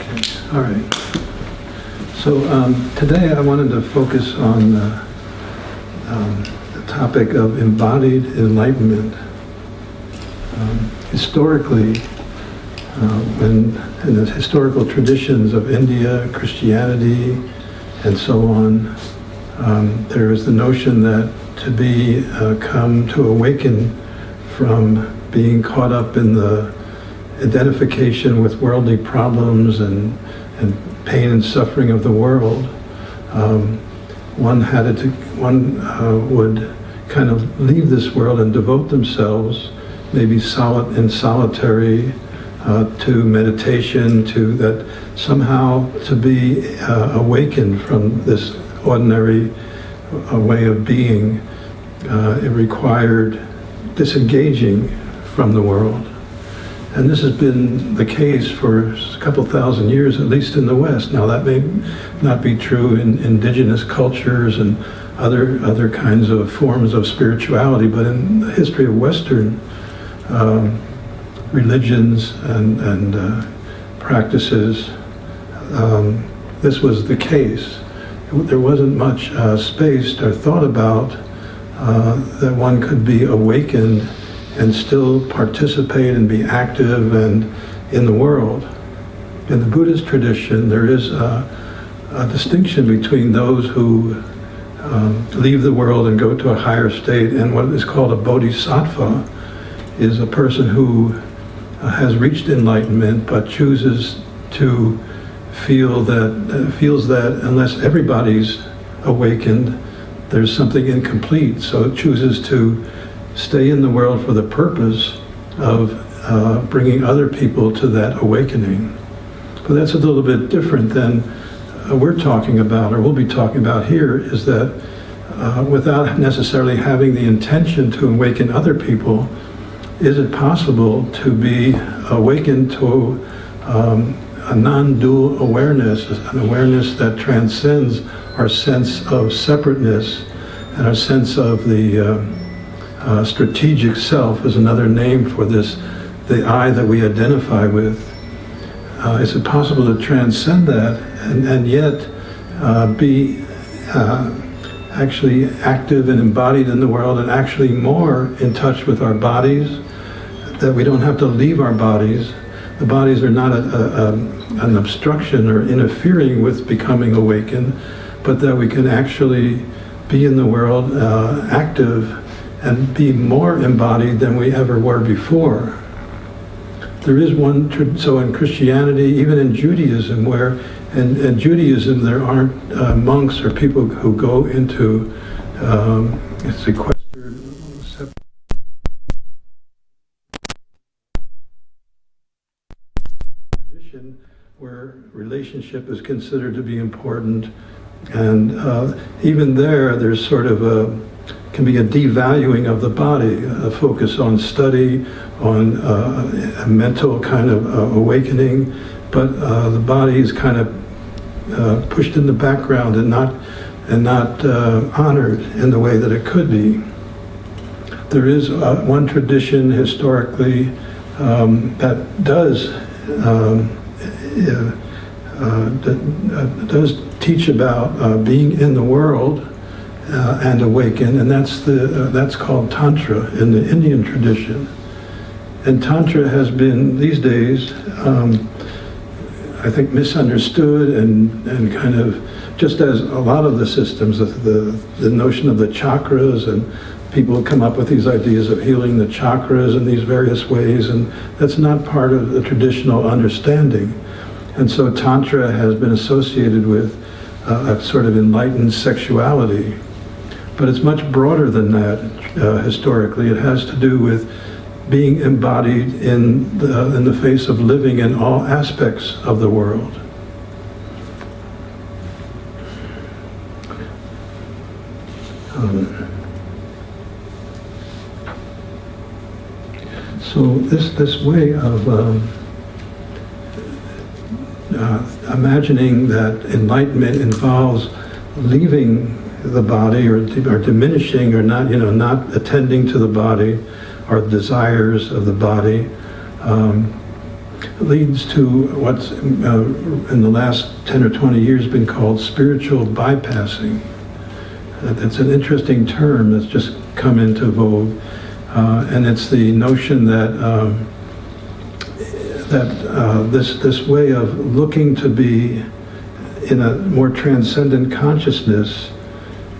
All right. So today I wanted to focus on the topic of embodied enlightenment. Historically, in the historical traditions of India, Christianity, and so on, there is the notion that come to awaken from being caught up in the identification with worldly problems and pain and suffering of the world, one would kind of leave this world and devote themselves, maybe in solitary, to meditation, to that somehow to be awakened from this ordinary way of being. It required disengaging from the world. And this has been the case for a couple thousand years, at least in the West. Now that may not be true in indigenous cultures and other kinds of forms of spirituality, but in the history of Western religions and practices, this was the case. There wasn't much space or thought about that one could be awakened and still participate and be active and in the world. In the Buddhist tradition, there is a distinction between those who leave the world and go to a higher state, and what is called a bodhisattva is a person who has reached enlightenment but chooses to feels that unless everybody's awakened, there's something incomplete. So it chooses to stay in the world for the purpose of bringing other people to that awakening. But that's a little bit different than we're talking about, or we'll be talking about here, is that without necessarily having the intention to awaken other people, is it possible to be awakened to a non-dual awareness, an awareness that transcends our sense of separateness and our sense of the strategic self is another name for this, the I that we identify with. Is it possible to transcend that and yet be actually active and embodied in the world and actually more in touch with our bodies, that we don't have to leave our bodies. The bodies are not an obstruction or interfering with becoming awakened, but that we can actually be in the world active and be more embodied than we ever were before. There is one, so in Christianity, even in Judaism, where in Judaism there aren't monks or people who go into sequestered, tradition where relationship is considered to be important, and even there's sort of can be a devaluing of the body, a focus on study, on a mental kind of awakening, but the body is kind of pushed in the background and not honored in the way that it could be. There is one tradition historically that does teach about being in the world and awaken, and that's called Tantra in the Indian tradition. And Tantra has been, these days, I think misunderstood and kind of, just as a lot of the systems, the notion of the chakras, and people come up with these ideas of healing the chakras in these various ways, and that's not part of the traditional understanding. And so Tantra has been associated with a sort of enlightened sexuality. But it's much broader than that historically. It has to do with being embodied in the face of living in all aspects of the world. So this way of imagining that enlightenment involves leaving the body or diminishing or not attending to the body or desires of the body, leads to what's in the last 10 or 20 years been called spiritual bypassing. It's an interesting term that's just come into vogue, and it's the notion that this way of looking to be in a more transcendent consciousness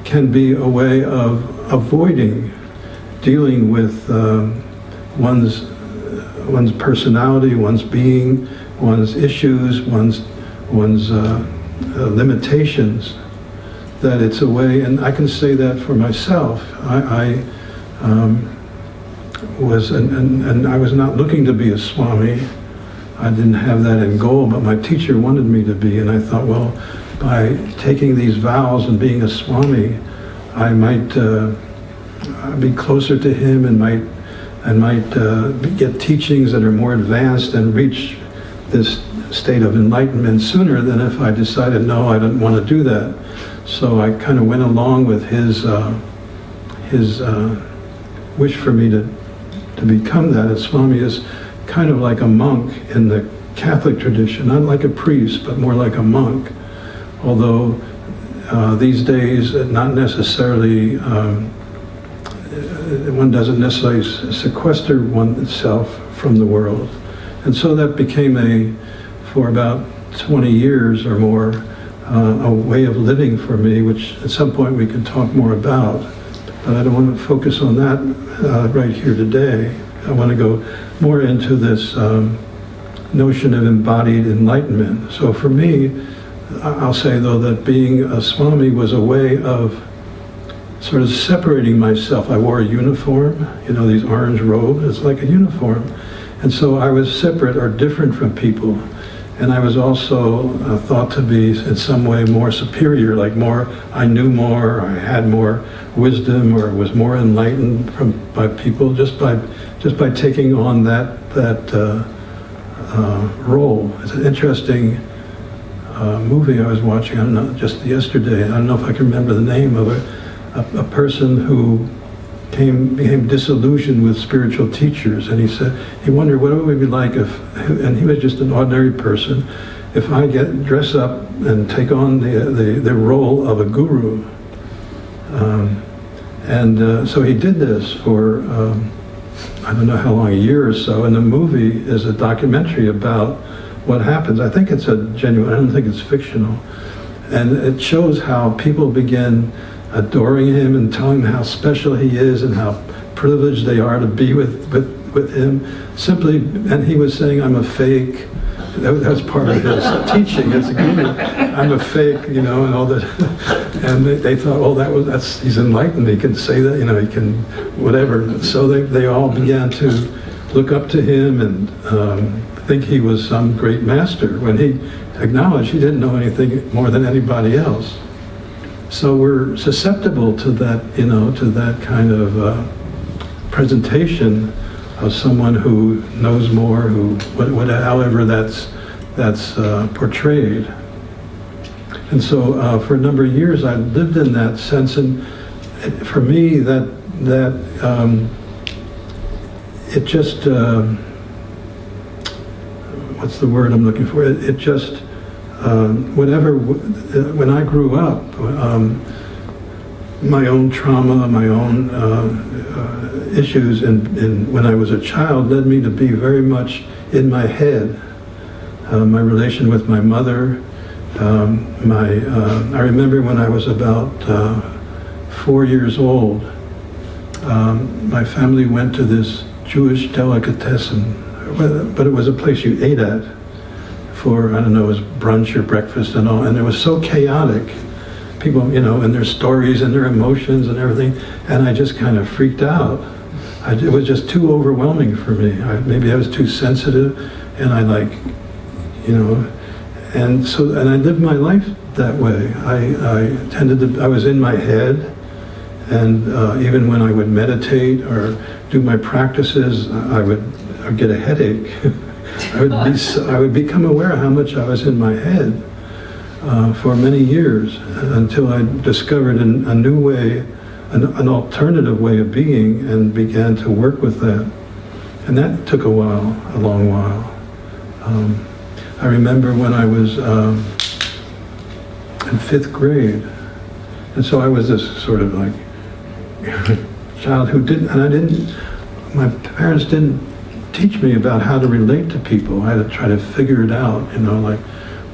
can be a way of avoiding dealing with one's personality, one's being, one's issues, one's limitations. That it's a way, and I can say that for myself. I was, and I was not looking to be a Swami. I didn't have that in goal, but my teacher wanted me to be, and I thought, well, by taking these vows and being a Swami, I might be closer to him and might get teachings that are more advanced and reach this state of enlightenment sooner than if I decided, no, I didn't want to do that. So I kind of went along with his wish for me to become that. And Swami is kind of like a monk in the Catholic tradition, not like a priest, but more like a monk. Although these days, not necessarily, one doesn't necessarily sequester oneself from the world. And so that became for about 20 years or more, a way of living for me, which at some point we can talk more about. But I don't want to focus on that right here today. I want to go more into this notion of embodied enlightenment. So for me, I'll say though that being a Swami was a way of sort of separating myself. I wore a uniform, these orange robes, it's like a uniform. And so I was separate or different from people. And I was also thought to be in some way more superior, like I knew more, I had more wisdom, or was more enlightened by people just by taking on that role. It's an interesting movie I was watching, I don't know, just yesterday. I don't know if I can remember the name of it. A person who became disillusioned with spiritual teachers, and he wondered what it would be like and he was just an ordinary person, if I dress up and take on the role of a guru. So he did this for I don't know how long, a year or so, and the movie is a documentary about what happens. I think it's I don't think it's fictional. And it shows how people begin adoring him and telling him how special he is and how privileged they are to be with him. And he was saying, I'm a fake. That was part of his teaching as a guru. I'm a fake, and all that. And they thought, oh, he's enlightened. He can say that, he can, whatever. So they all began to look up to him and think he was some great master, when he acknowledged he didn't know anything more than anybody else. So we're susceptible to that, to that kind of presentation of someone who knows more, however that's portrayed. And so for a number of years I lived in that sense, and for me it just what's the word I'm looking for? It just when I grew up, my own trauma, my own issues when I was a child led me to be very much in my head. My relation with my mother, I remember when I was about 4 years old, my family went to this Jewish delicatessen, but it was a place you ate at for, I don't know, it was brunch or breakfast and all, and it was so chaotic. People, and their stories and their emotions and everything, and I just kind of freaked out. It was just too overwhelming for me. Maybe I was too sensitive, and I and I lived my life that way. I was in my head, and even when I would meditate or do my practices, I'd get a headache. I would become aware of how much I was in my head for many years, until I discovered a new way, an alternative way of being, and began to work with that. And that took a long while. I remember when I was in 5th grade, and so I was this sort of like child who my parents didn't teach me about how to relate to people. I had to try to figure it out, like,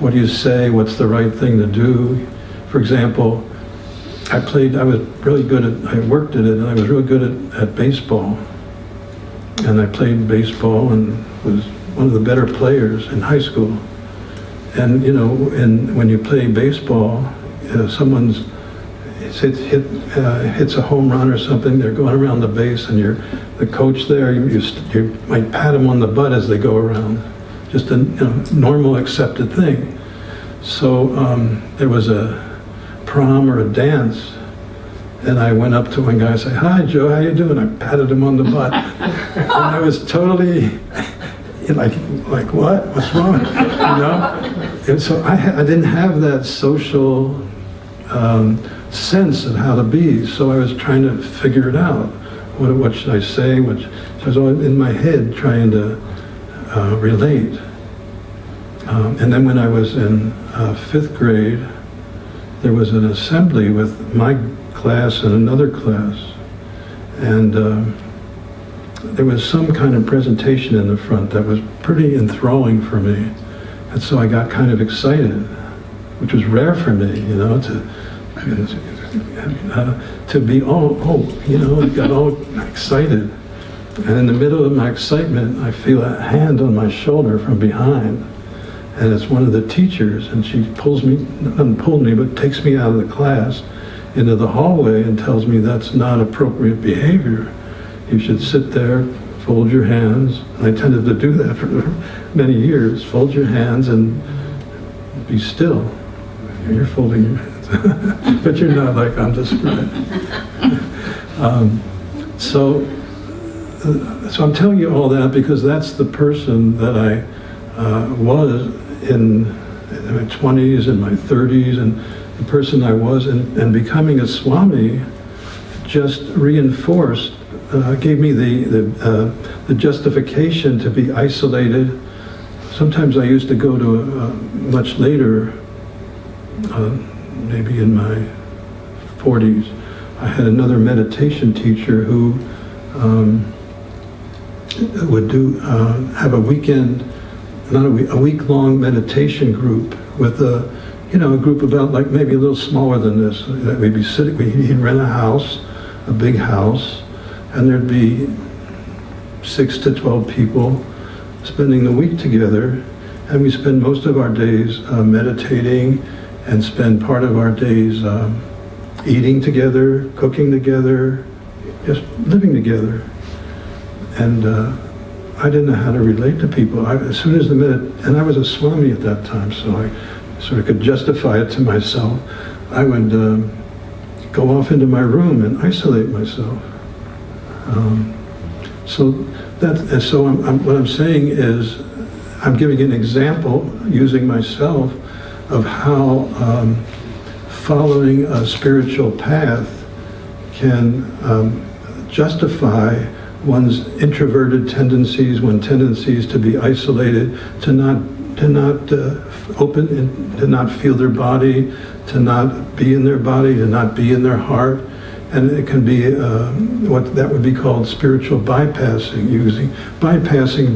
what do you say, what's the right thing to do? For example, I worked at it, and I was really good at baseball. And I played baseball and was one of the better players in high school. And, when you play baseball, someone's hits a home run or something, they're going around the base, and the coach there, you might pat them on the butt as they go around. Just a normal accepted thing. So there was a prom or a dance, and I went up to one guy and said, "Hi, Joe, how you doing?" I patted him on the butt. And I was totally like, what? What's wrong? And so I didn't have that social sense of how to be, so I was trying to figure it out. What should I say? So I was always in my head trying to relate. And then when I was in 5th grade, there was an assembly with my class and another class, and there was some kind of presentation in the front that was pretty enthralling for me, and so I got kind of excited, which was rare for me, to be got all excited. And in the middle of my excitement, I feel a hand on my shoulder from behind. And it's one of the teachers, and she doesn't pull me, but takes me out of the class into the hallway and tells me that's not appropriate behavior. You should sit there, fold your hands. And I tended to do that for many years. Fold your hands and be still. You're folding your hands. But you're not like I'm describing. So I'm telling you all that because that's the person that I was in my 20s and my 30s, and the person I was, and becoming a Swami just reinforced, gave me the justification to be isolated. Sometimes I used to go to much later, maybe in my 40s, I had another meditation teacher who would have a weekend, a week-long meditation group with a group about like maybe a little smaller than this. That we'd be sitting, he'd rent a house, a big house, and there'd be 6 to 12 people spending the week together, and we spend most of our days meditating, and spend part of our days eating together, cooking together, just living together. And I didn't know how to relate to people. As soon as and I was a Swami at that time, so I sort of could justify it to myself. I would go off into my room and isolate myself. What I'm saying is, I'm giving an example using myself of how following a spiritual path can justify one's introverted tendencies, one's tendencies to be isolated, to not open, to not feel their body, to not be in their body, to not be in their heart. And it can be what that would be called spiritual bypassing,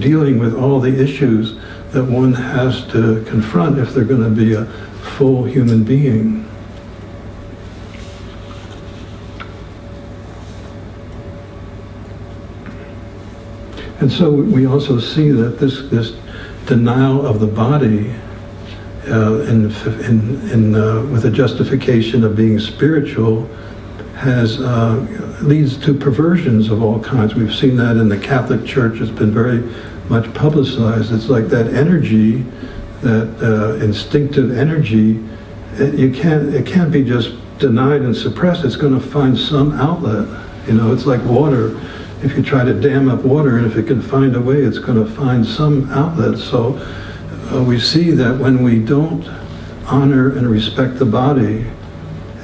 dealing with all the issues that one has to confront if they're going to be a full human being. And so we also see that this denial of the body with a justification of being spiritual leads to perversions of all kinds. We've seen that in the Catholic Church. It's been very much publicized. It's like that energy, that instinctive energy, it can't be just denied and suppressed. It's going to find some outlet. It's like water. If you try to dam up water, and if it can find a way, it's going to find some outlet. So we see that when we don't honor and respect the body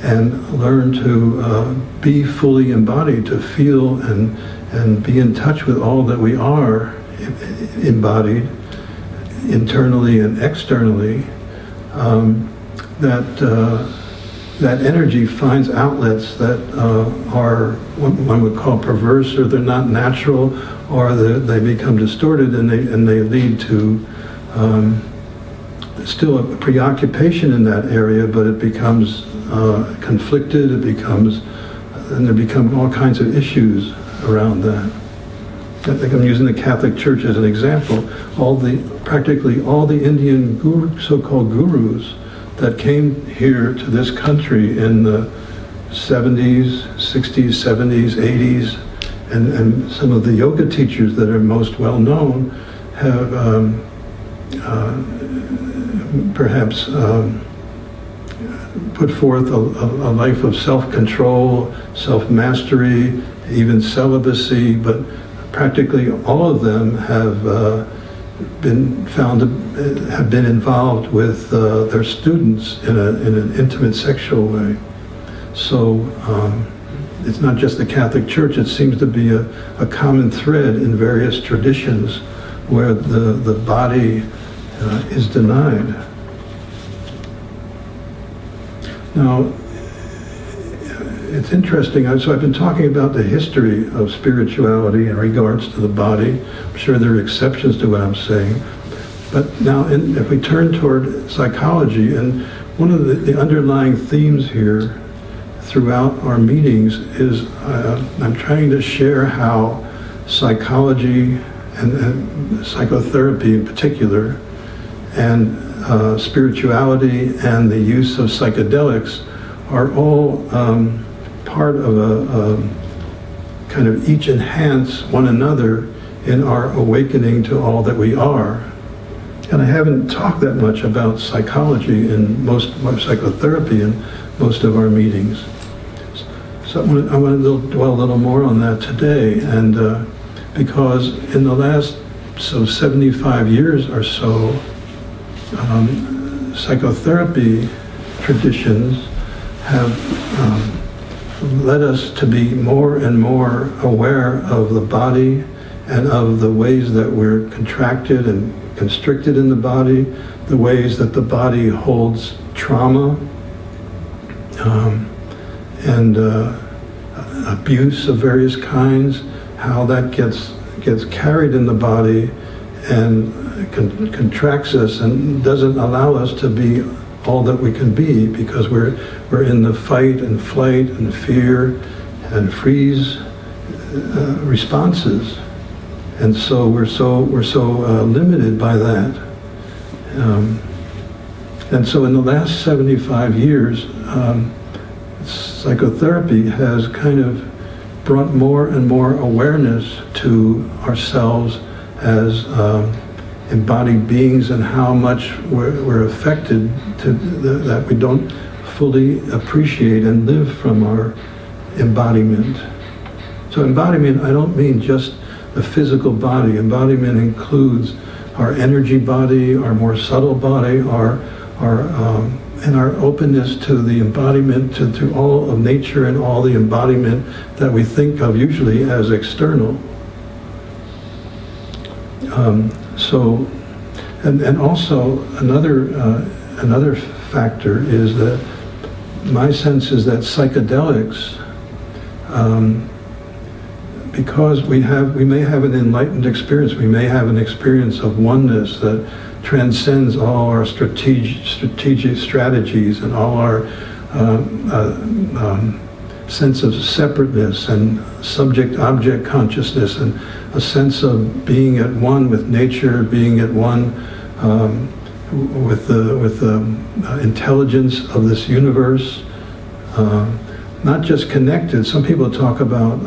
and learn to be fully embodied, to feel and be in touch with all that we are embodied, internally and externally, that energy finds outlets that are what one would call perverse, or they're not natural, or they become distorted, and they lead to still a preoccupation in that area, but it becomes conflicted. And there become all kinds of issues around that. I think I'm using the Catholic Church as an example. Practically all the Indian so-called gurus that came here to this country in the 70s, 60s, 70s, 80s, and some of the yoga teachers that are most well known have perhaps put forth a life of self-control, self-mastery, even celibacy, but practically all of them have been involved with their students in an intimate sexual way. So it's not just the Catholic Church. It seems to be a common thread in various traditions where the body is denied. Now, it's interesting. So I've been talking about the history of spirituality in regards to the body. I'm sure there are exceptions to what I'm saying. But now, if we turn toward psychology, and one of the underlying themes here throughout our meetings is I'm trying to share how psychology and psychotherapy in particular, and spirituality and the use of psychedelics are all part of a kind of each enhance one another in our awakening to all that we are. And I haven't talked that much about psychology in psychotherapy in most of our meetings. So I want to dwell a little more on that today, and because in the last 75 years or so, psychotherapy traditions have led us to be more and more aware of the body and of the ways that we're contracted and constricted in the body, the ways that the body holds trauma and abuse of various kinds, how that gets carried in the body and contracts us and doesn't allow us to be all that we can be, because we're in the fight and flight and fear and freeze responses, and so we're so limited by that. And so in the last 75 years, psychotherapy has kind of brought more and more awareness to ourselves as embodied beings, and how much we're affected that we don't fully appreciate and live from our embodiment. So embodiment, I don't mean just the physical body. Embodiment includes our energy body, our more subtle body, and our openness to the embodiment, to all of nature and all the embodiment that we think of usually as external. And also another factor is that my sense is that psychedelics, because we may have an enlightened experience, we may have an experience of oneness that transcends all our strategic strategies and all our sense of separateness and subject-object consciousness, and a sense of being at one with nature, being at one with the intelligence of this universe, not just connected. Some people talk about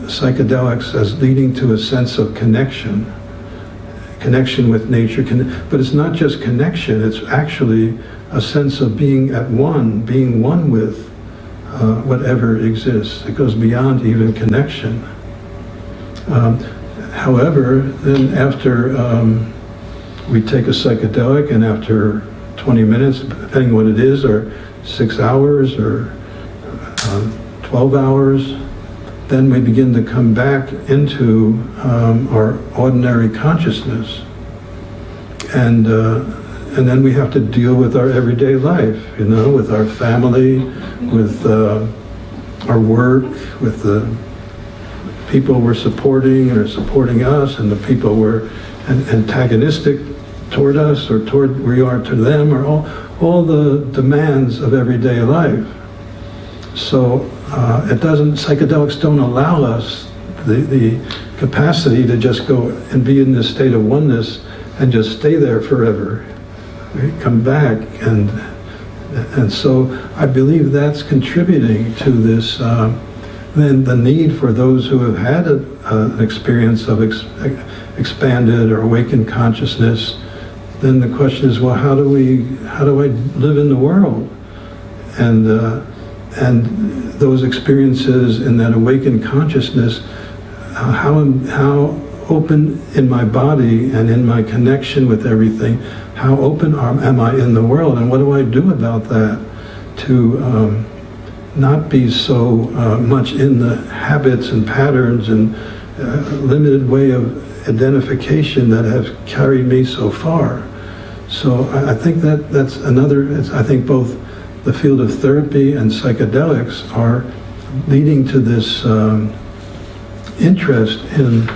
psychedelics as leading to a sense of connection with nature, but it's not just connection, it's actually a sense of being at one, being one with whatever exists. It goes beyond even connection. However, then after we take a psychedelic, and after 20 minutes, depending on what it is, or 6 hours, or 12 hours, then we begin to come back into our ordinary consciousness. and then we have to deal with our everyday life, with our family, with our work, with the people we're supporting or supporting us, and the people we're antagonistic toward us or toward we are to them, or all the demands of everyday life. So psychedelics don't allow us the capacity to just go and be in this state of oneness and just stay there forever. We come back, and so I believe that's contributing to this, then the need for those who have had an experience of expanded or awakened consciousness. Then the question is, well, how do I live in the world? And those experiences in that awakened consciousness, how open in my body and in my connection with everything, how open am I in the world, and what do I do about that to not be so much in the habits and patterns and limited way of identification that have carried me so far. So I think that's another, I think both the field of therapy and psychedelics are leading to this interest in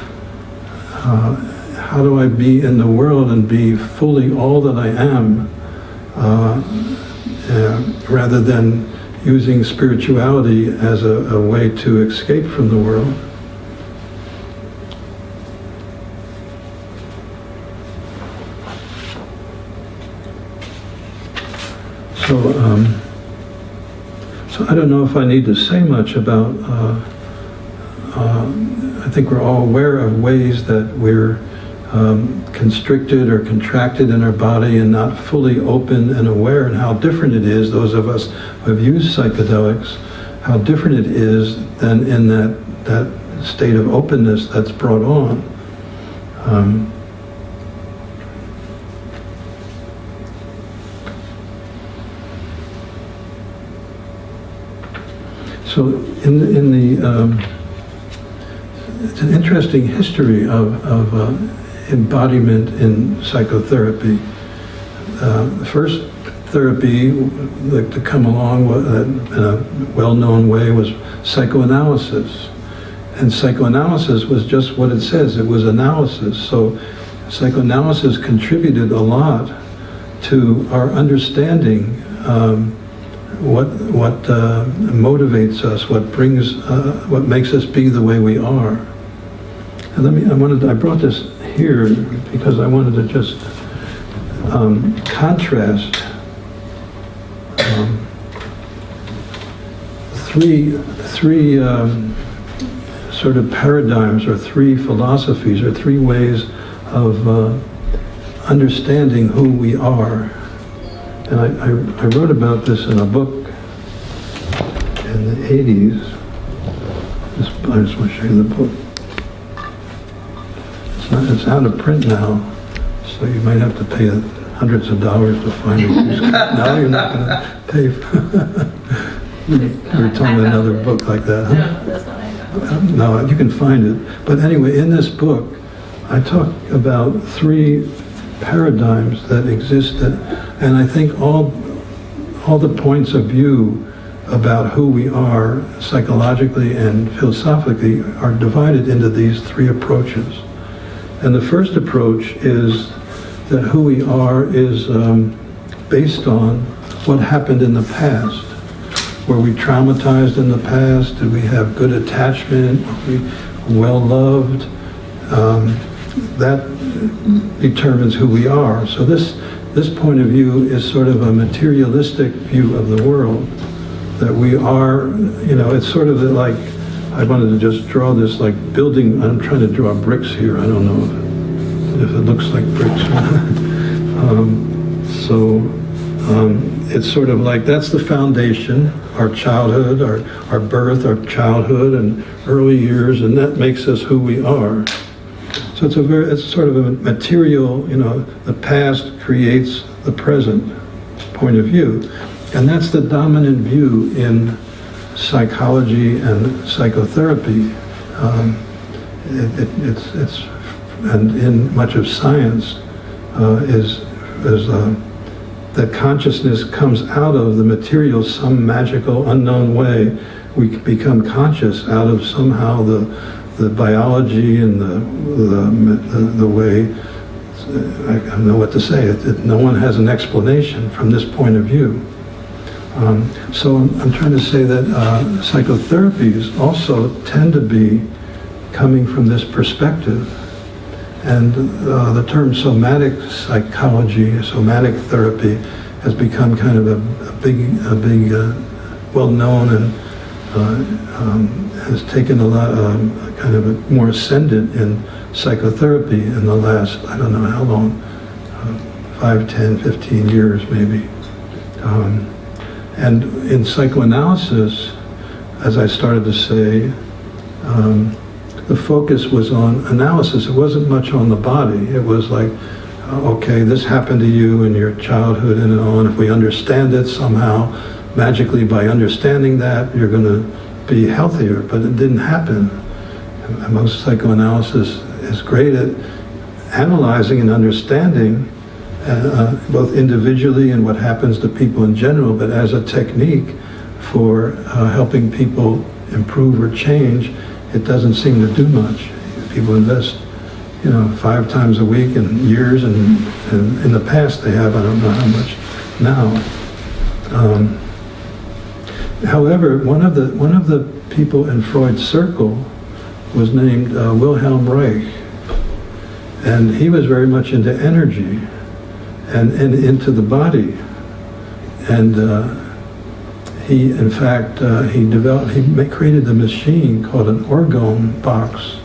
how do I be in the world and be fully all that I am, rather than using spirituality as a way to escape from the world. So I don't know if I need to say much about, I think we're all aware of ways that we're constricted or contracted in our body and not fully open and aware, and how different it is, those of us who have used psychedelics, how different it is than in that state of openness that's brought on. So in the it's an interesting history of embodiment in psychotherapy. The first therapy to come along in a well-known way was psychoanalysis. And psychoanalysis was just what it says, it was analysis. So psychoanalysis contributed a lot to our understanding what motivates us, what makes us be the way we are. And I brought this here because I wanted to just contrast three sort of paradigms, or three philosophies, or three ways of understanding who we are. And I wrote about this in a book in the 80s. I just want to show you the book. It's out of print now, so you might have to pay hundreds of dollars to find it. Now you're not going to pay for You're talking another book like that, huh? No, that's not it. No, you can find it. But anyway, in this book, I talk about three paradigms that exist, and I think all the points of view about who we are psychologically and philosophically are divided into these three approaches. And the first approach is that who we are is based on what happened in the past. Were we traumatized in the past? Did we have good attachment? Were we well loved? That determines who we are. So this point of view is sort of a materialistic view of the world. That we are, it's sort of like, I wanted to just draw this like building. I'm trying to draw bricks here. I don't know if it looks like bricks. It's sort of like that's the foundation, our childhood, our birth, our childhood and early years, and that makes us who we are. So it's sort of a material, the past creates the present point of view. And that's the dominant view in psychology and psychotherapy. And in much of science, is that consciousness comes out of the material some magical unknown way. We become conscious out of somehow the biology and the way, I don't know what to say. No one has an explanation from this point of view. So I'm trying to say that psychotherapies also tend to be coming from this perspective. And the term somatic psychology, somatic therapy, has become kind of a big, well-known and has taken a lot, kind of a more ascendant in psychotherapy in the last, I don't know how long, 5, 10, 15 years maybe. And in psychoanalysis, as I started to say, the focus was on analysis. It wasn't much on the body. It was like, okay, this happened to you in your childhood and on. If we understand it somehow, magically by understanding that, you're going to be healthier. But it didn't happen. And most psychoanalysis is great at analyzing and understanding both individually and what happens to people in general, but as a technique for helping people improve or change, it doesn't seem to do much. People invest, 5 times a week and years, and in the past they have, I don't know how much now. However, one of the people in Freud's circle was named Wilhelm Reich, and he was very much into energy and into the body, and he, in fact, he created a machine called an orgone box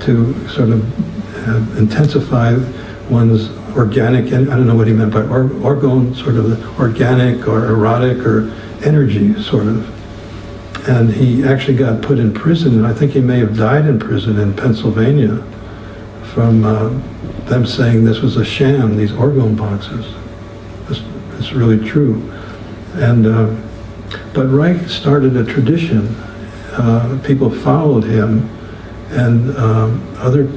to sort of intensify one's organic, and I don't know what he meant by orgone, sort of the organic or erotic or energy, sort of. And he actually got put in prison, and I think he may have died in prison in Pennsylvania from them saying this was a sham, these orgone boxes. It's really true. And but Reich started a tradition. People followed him, and other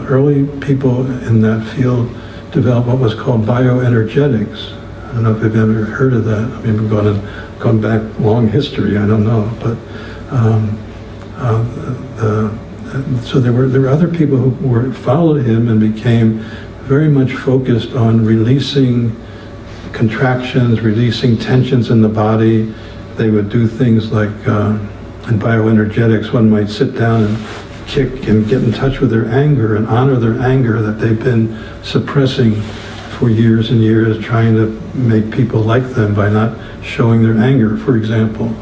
early people in that field developed what was called bioenergetics. I don't know if you've ever heard of that. I mean, we've gone back long history. I don't know, but so there were other people who followed him and became very much focused on releasing contractions, releasing tensions in the body. They would do things like in bioenergetics, one might sit down and kick and get in touch with their anger and honor their anger that they've been suppressing for years and years, trying to make people like them by not showing their anger, for example.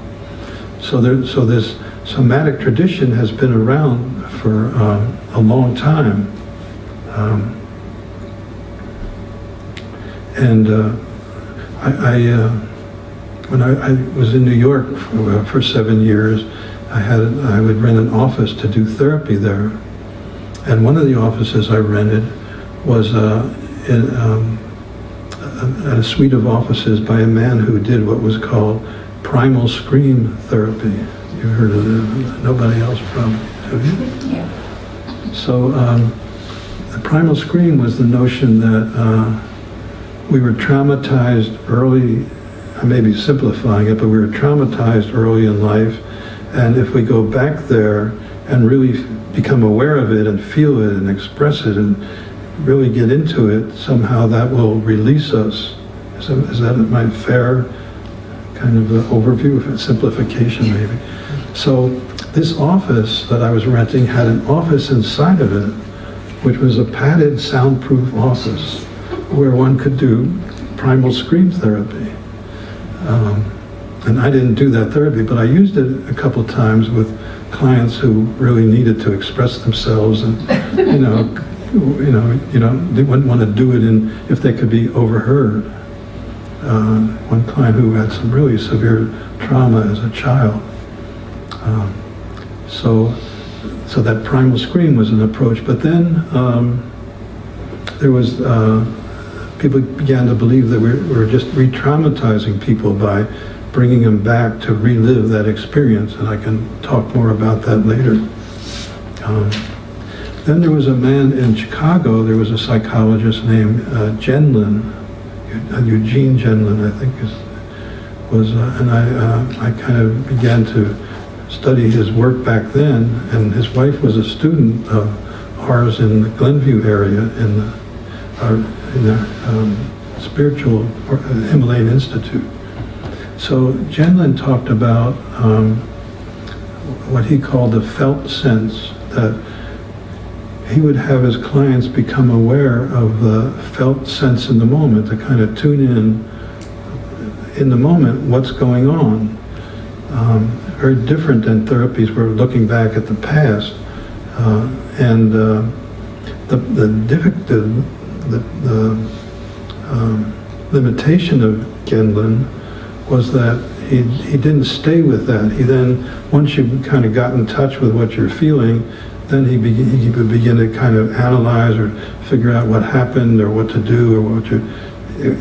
So this somatic tradition has been around for a long time. When I was in New York for 7 years, I would rent an office to do therapy there. And one of the offices I rented was at a suite of offices by a man who did what was called primal scream therapy. You heard of it? Nobody else probably, have you? Yeah. So the primal scream was the notion that we were traumatized early. I may be simplifying it, but we were traumatized early in life, and if we go back there and really become aware of it and feel it and express it and really get into it, somehow that will release us. Is that my fair kind of overview, simplification maybe? So this office that I was renting had an office inside of it, which was a padded, soundproof office where one could do primal scream therapy. And I didn't do that therapy, but I used it a couple times with clients who really needed to express themselves, and they wouldn't want to do it if they could be overheard. One client who had some really severe trauma as a child. So that primal scream was an approach, but then there was people began to believe that we're just re-traumatizing people by bringing them back to relive that experience, and I can talk more about that later. Then there was a man in Chicago, there was a psychologist named Genlin, Eugene Genlin, I think and I kind of began to study his work back then, and his wife was a student of ours in the Glenview area in the spiritual Himalayan Institute. So Genlin talked about what he called the felt sense, that he would have his clients become aware of the felt sense in the moment, to kind of tune in the moment, what's going on. Very different than therapies where we're looking back at the past. The limitation of Genlin was that he didn't stay with that. He then, once you kind of got in touch with what you're feeling, then he would begin to kind of analyze or figure out what happened or what to do or what you.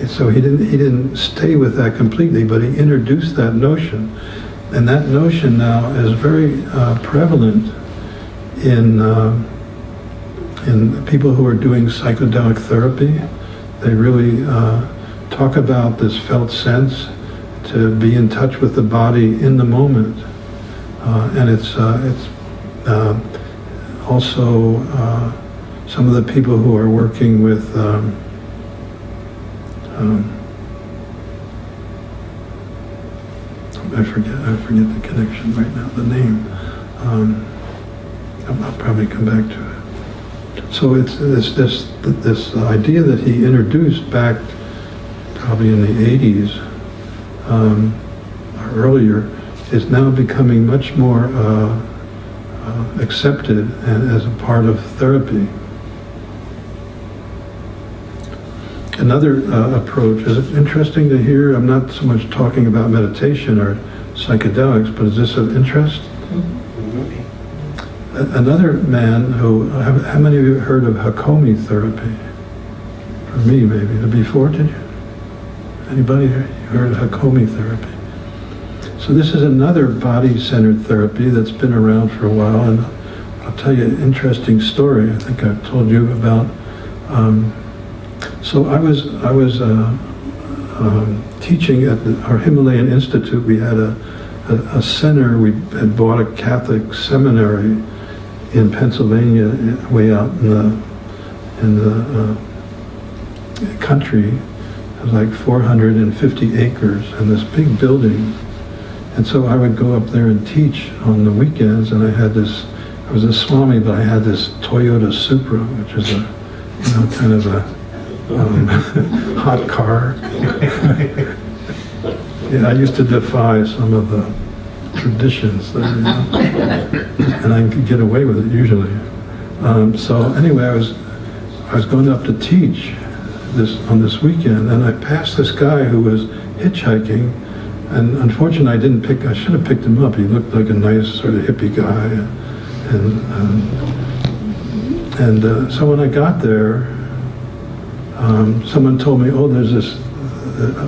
So he didn't stay with that completely, but he introduced that notion, and that notion now is very prevalent in people who are doing psychedelic therapy. They really talk about this felt sense, to be in touch with the body in the moment, and it's also some of the people who are working with I forget the connection right now, the name. I'll probably come back to it. So it's this idea that he introduced back probably in the 80s or earlier is now becoming much more accepted and as a part of therapy. Another approach, is it interesting to hear? I'm not so much talking about meditation or psychedelics, but is this of interest? Mm-hmm. Another man who, how many of you have heard of Hakomi therapy? For me, maybe. Before, did you? Anybody heard of Hakomi therapy? So this is another body-centered therapy that's been around for a while, and I'll tell you an interesting story. I think I've told you about. So I was teaching at our Himalayan Institute. We had a center. We had bought a Catholic seminary in Pennsylvania, way out in the country. It was like 450 acres and this big building. And so I would go up there and teach on the weekends, and I was a Swami, but I had this Toyota Supra, which is kind of a hot car. Yeah, I used to defy some of the traditions, and I could get away with it usually. So anyway, I was going up to teach on this weekend, and I passed this guy who was hitchhiking, and unfortunately I should have picked him up. He looked like a nice sort of hippie guy, and so when I got there, someone told me, oh, there's this,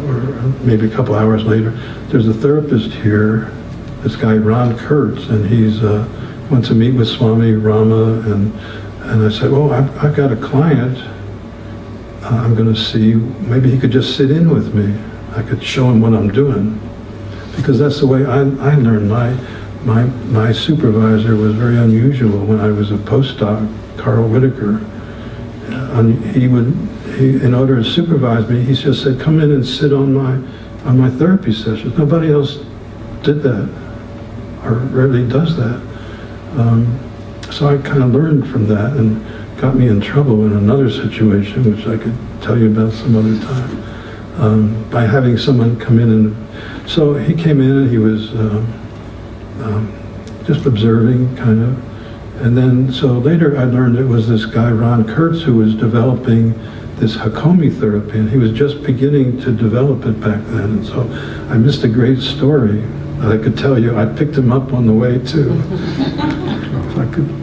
or maybe a couple hours later, there's a therapist here, this guy Ron Kurtz, and he's wants to meet with Swami Rama, and I said, oh, I've got a client I'm going to see, maybe he could just sit in with me. I could show him what I'm doing, because that's the way I learned. My supervisor was very unusual when I was a postdoc, Carl Whitaker. He in order to supervise me, he just said, come in and sit on my therapy sessions. Nobody else did that, or rarely does that. So I kind of learned from that, and got me in trouble in another situation, which I could tell you about some other time, by having someone come in. And so he came in, and he was just observing, kind of. And then, so later I learned it was this guy, Ron Kurtz, who was developing this Hakomi therapy, and he was just beginning to develop it back then. And so I missed a great story that I could tell you. I picked him up on the way too.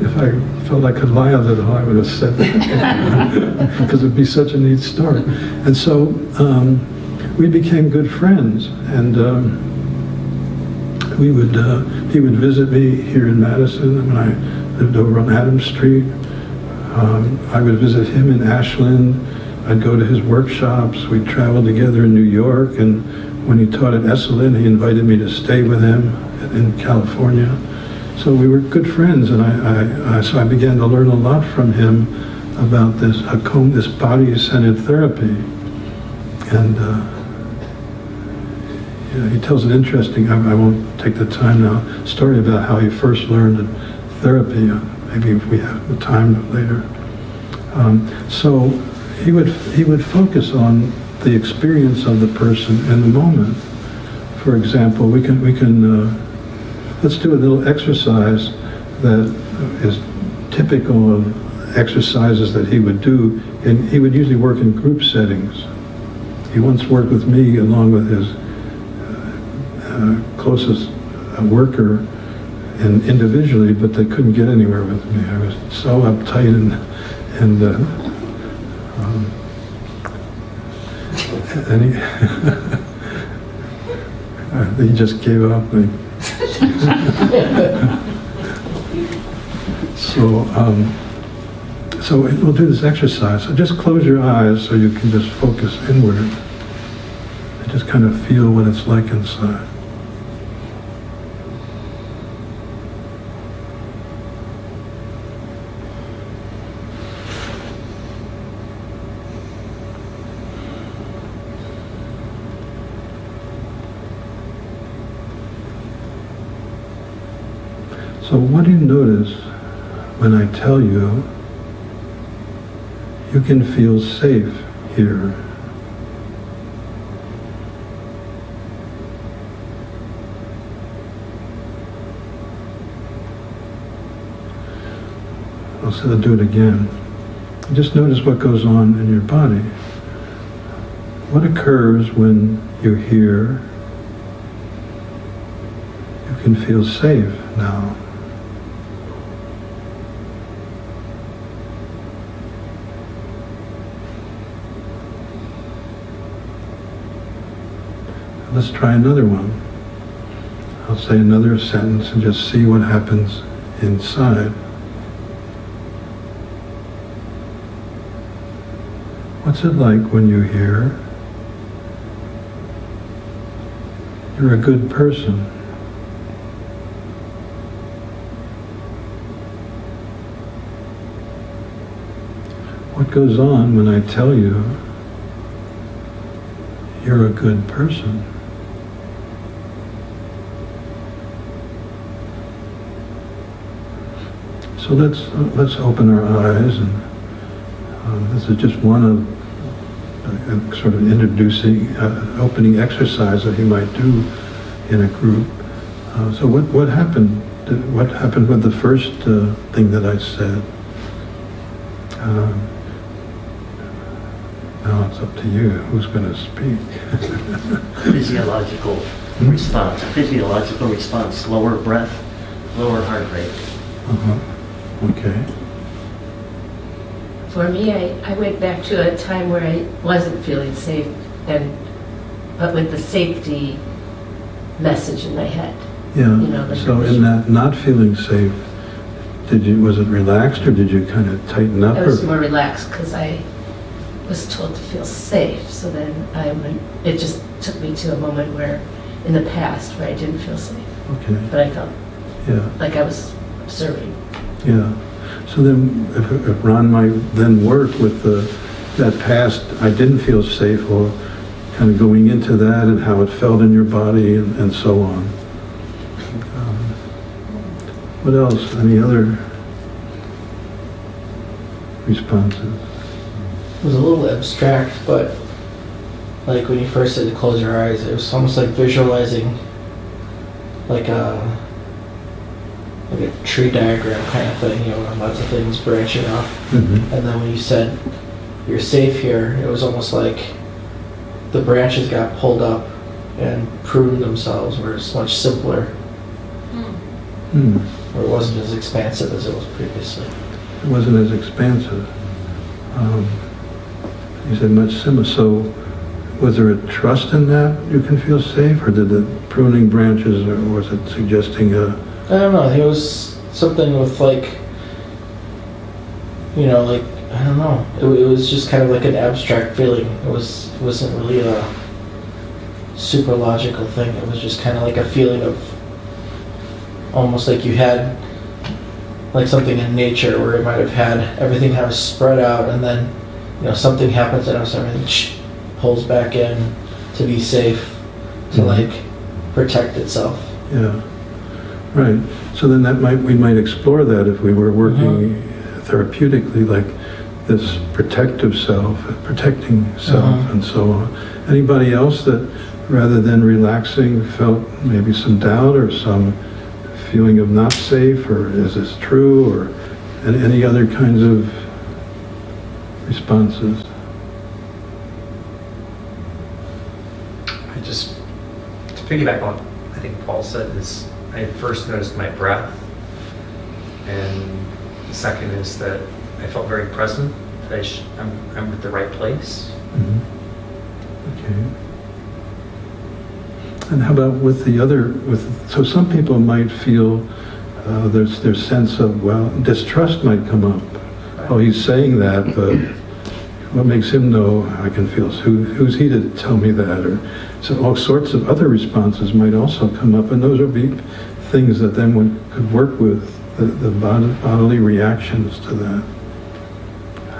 If I felt I could lie on it, I would have said that, because it'd be such a neat story. And so we became good friends, and he would visit me here in Madison when I lived over on Adams Street, I would visit him in Ashland. I'd go to his workshops. We'd travel together in New York, and when he taught at Esalen, he invited me to stay with him in California. So we were good friends, and so I began to learn a lot from him about this body-centered therapy. And yeah, he tells an interesting, I won't take the time now, story about how he first learned therapy. Maybe if we have the time later. So he would focus on the experience of the person in the moment. For example, we can let's do a little exercise that is typical of exercises that he would do, and he would usually work in group settings. He once worked with me along with his closest worker and individually, but they couldn't get anywhere with me. I was so uptight and he just gave up. So we'll do this exercise. So just close your eyes so you can just focus inward and just kind of feel what it's like inside. So what do you notice when I tell you you can feel safe here? I'll do it again. Just notice what goes on in your body. What occurs when you hear you can feel safe now? Let's try another one. I'll say another sentence and just see what happens inside. What's it like when you hear you're a good person? What goes on when I tell you you're a good person? So let's open our eyes, and this is just one of sort of introducing, opening exercise that he might do in a group. So what happened? What happened with the first thing that I said? Now it's up to you. Who's going to speak? Physiological response. Physiological response. Lower breath, lower heart rate. Okay. For me, I went back to a time where I wasn't feeling safe, but with the safety message in my head. Yeah. You know, So in that not feeling safe, was it relaxed, or did you kind of tighten up? I was more relaxed because I was told to feel safe. So then it just took me to a moment where, in the past, where I didn't feel safe. Okay. But I felt like I was observing. Yeah. So then, if Ron might then work with that past, I didn't feel safe, or kind of going into that and how it felt in your body and so on. What else? Any other responses? It was a little abstract, but like when you first said to close your eyes, it was almost like visualizing like a tree diagram kind of thing, you know, lots of things branching off. Mm-hmm. And then when you said you're safe here, it was almost like the branches got pulled up and pruned themselves, where it's much simpler, where it wasn't as expansive as it was previously. It wasn't as expansive. You said much simpler. So was there a trust in that you can feel safe, or did the pruning branches, or was it suggesting a... I don't know, I think it was something with like, you know, like, I don't know. It was just kind of like an abstract feeling. It wasn't really a super logical thing. It was just kind of like a feeling of almost like you had like something in nature where it might have had everything kind of spread out, and then, you know, something happens and everything pulls back in to be safe, to like protect itself. Yeah, right. So then we might explore that if we were working therapeutically, like this protective self, protecting self, and so on. Anybody else that, rather than relaxing, felt maybe some doubt or some feeling of not safe, or is this true, or any other kinds of responses? To piggyback on what I think Paul said, is I first noticed my breath, and the second is that I felt very present, that I'm at the right place. Okay. And how about with the other, so some people might feel their sense of, well, distrust might come up. Oh, he's saying that, but what makes him know I can feel? Who's he to tell me that? Or so all sorts of other responses might also come up, and those would be things that then one could work with, the bodily reactions to that.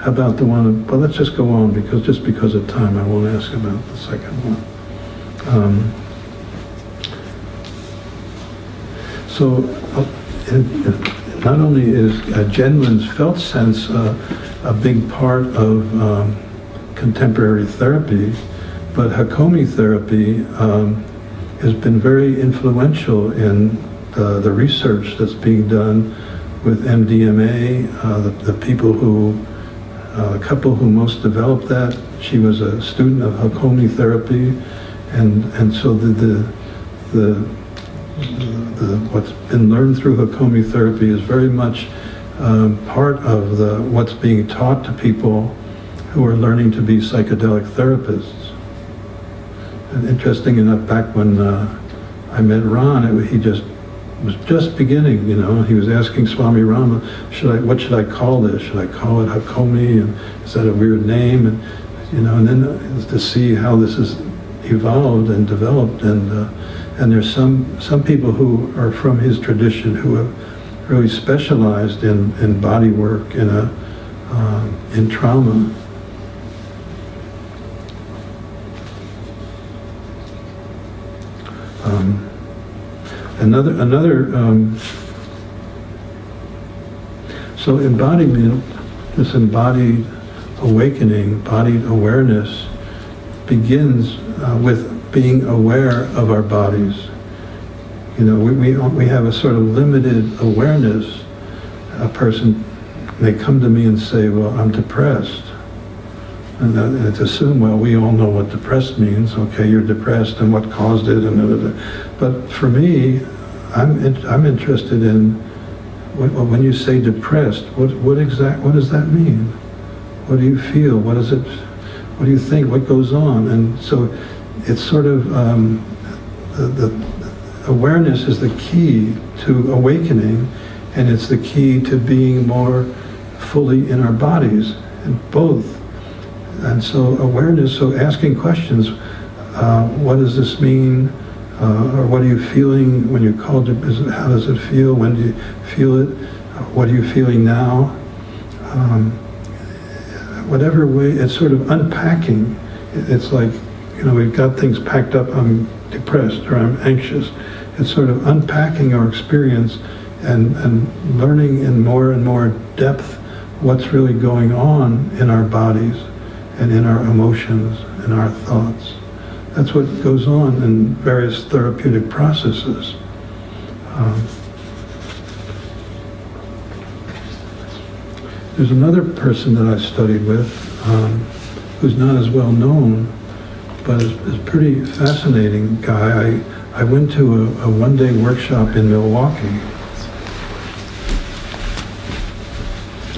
How about the one, well, let's just go on, because of time, I won't ask about the second one. So, not only is Jen-Lynn's felt sense a big part of contemporary therapy, but Hakomi therapy has been very influential in the research that's being done with MDMA. The people the couple who most developed that, she was a student of Hakomi therapy, and so what's been learned through Hakomi therapy is very much part of what's being taught to people who are learning to be psychedelic therapists. And interesting enough, back when I met Ron, he was just beginning, you know. He was asking Swami Rama, what should I call this? Should I call it Hakomi? And is that a weird name? And, you know, and then to see how this has evolved and developed, and there's some people who are from his tradition who have really specialized in body work, in trauma. So embodiment, this embodied awakening, embodied awareness, begins with being aware of our bodies. You know, we have a sort of limited awareness. A person may come to me and say, well, I'm depressed. And it's assumed, well, we all know what depressed means. Okay, you're depressed, and what caused it, and but for me, I'm interested in when you say depressed, what does that mean? What do you feel? What do you think? What goes on? And so it's sort of the awareness is the key to awakening, and it's the key to being more fully in our bodies, and both. And so awareness, so asking questions, what does this mean? Or what are you feeling when you're called to, how does it feel? When do you feel it? What are you feeling now? Whatever way, it's sort of unpacking. It's like, you know, we've got things packed up, I'm depressed or I'm anxious. It's sort of unpacking our experience and learning in more and more depth what's really going on in our bodies and in our emotions and our thoughts. That's what goes on in various therapeutic processes. There's another person that I studied with who's not as well known, but is a pretty fascinating guy. I went to a one-day workshop in Milwaukee,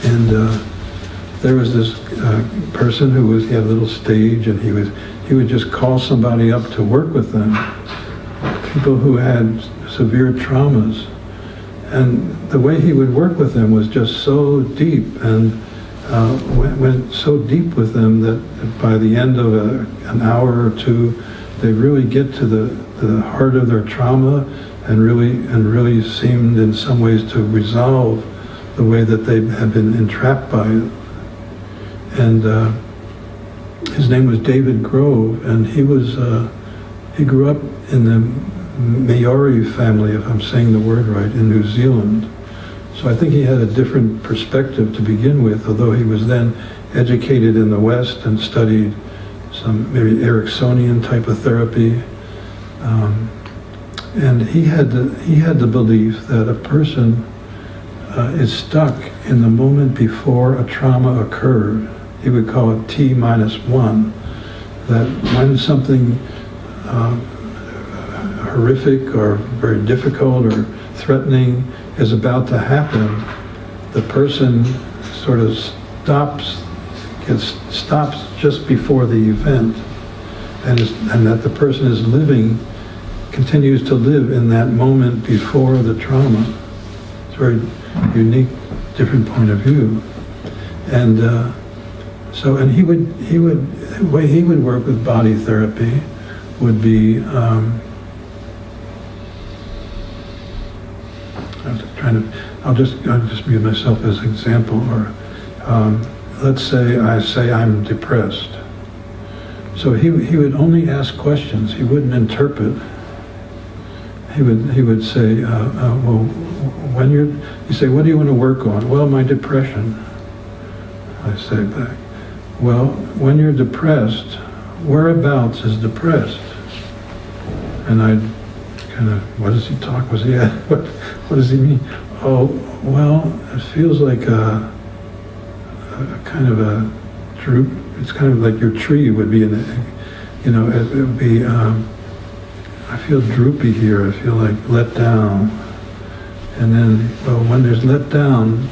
and there was this person he had a little stage, and he would just call somebody up to work with them, people who had severe traumas. And the way he would work with them was just so deep, and went so deep with them that by the end of an hour or two, they really get to the heart of their trauma and really seemed in some ways to resolve the way that they had been entrapped by it. And his name was David Grove, and he grew up in the Maori family, if I'm saying the word right, in New Zealand. So I think he had a different perspective to begin with, although he was then educated in the West and studied some maybe Ericksonian type of therapy. And he had the belief that a person is stuck in the moment before a trauma occurred. He would call it T-1, that when something horrific or very difficult or threatening is about to happen, the person sort of stops just before the event, and that the person is continues to live in that moment before the trauma. It's a very unique, different point of view. And and the way he would work with body therapy would be, I'll just use myself as an example, or let's say I'm depressed. So he would only ask questions, he wouldn't interpret. He would say, well, you say, what do you want to work on? Well, my depression. I say back, well, when you're depressed, whereabouts is depressed? And I'd kind of, what does he talk? What does he mean? Oh, well, it feels like a kind of a droop. It's kind of like your tree would be in it would be, I feel droopy here. I feel like let down. And then, well, when there's let down,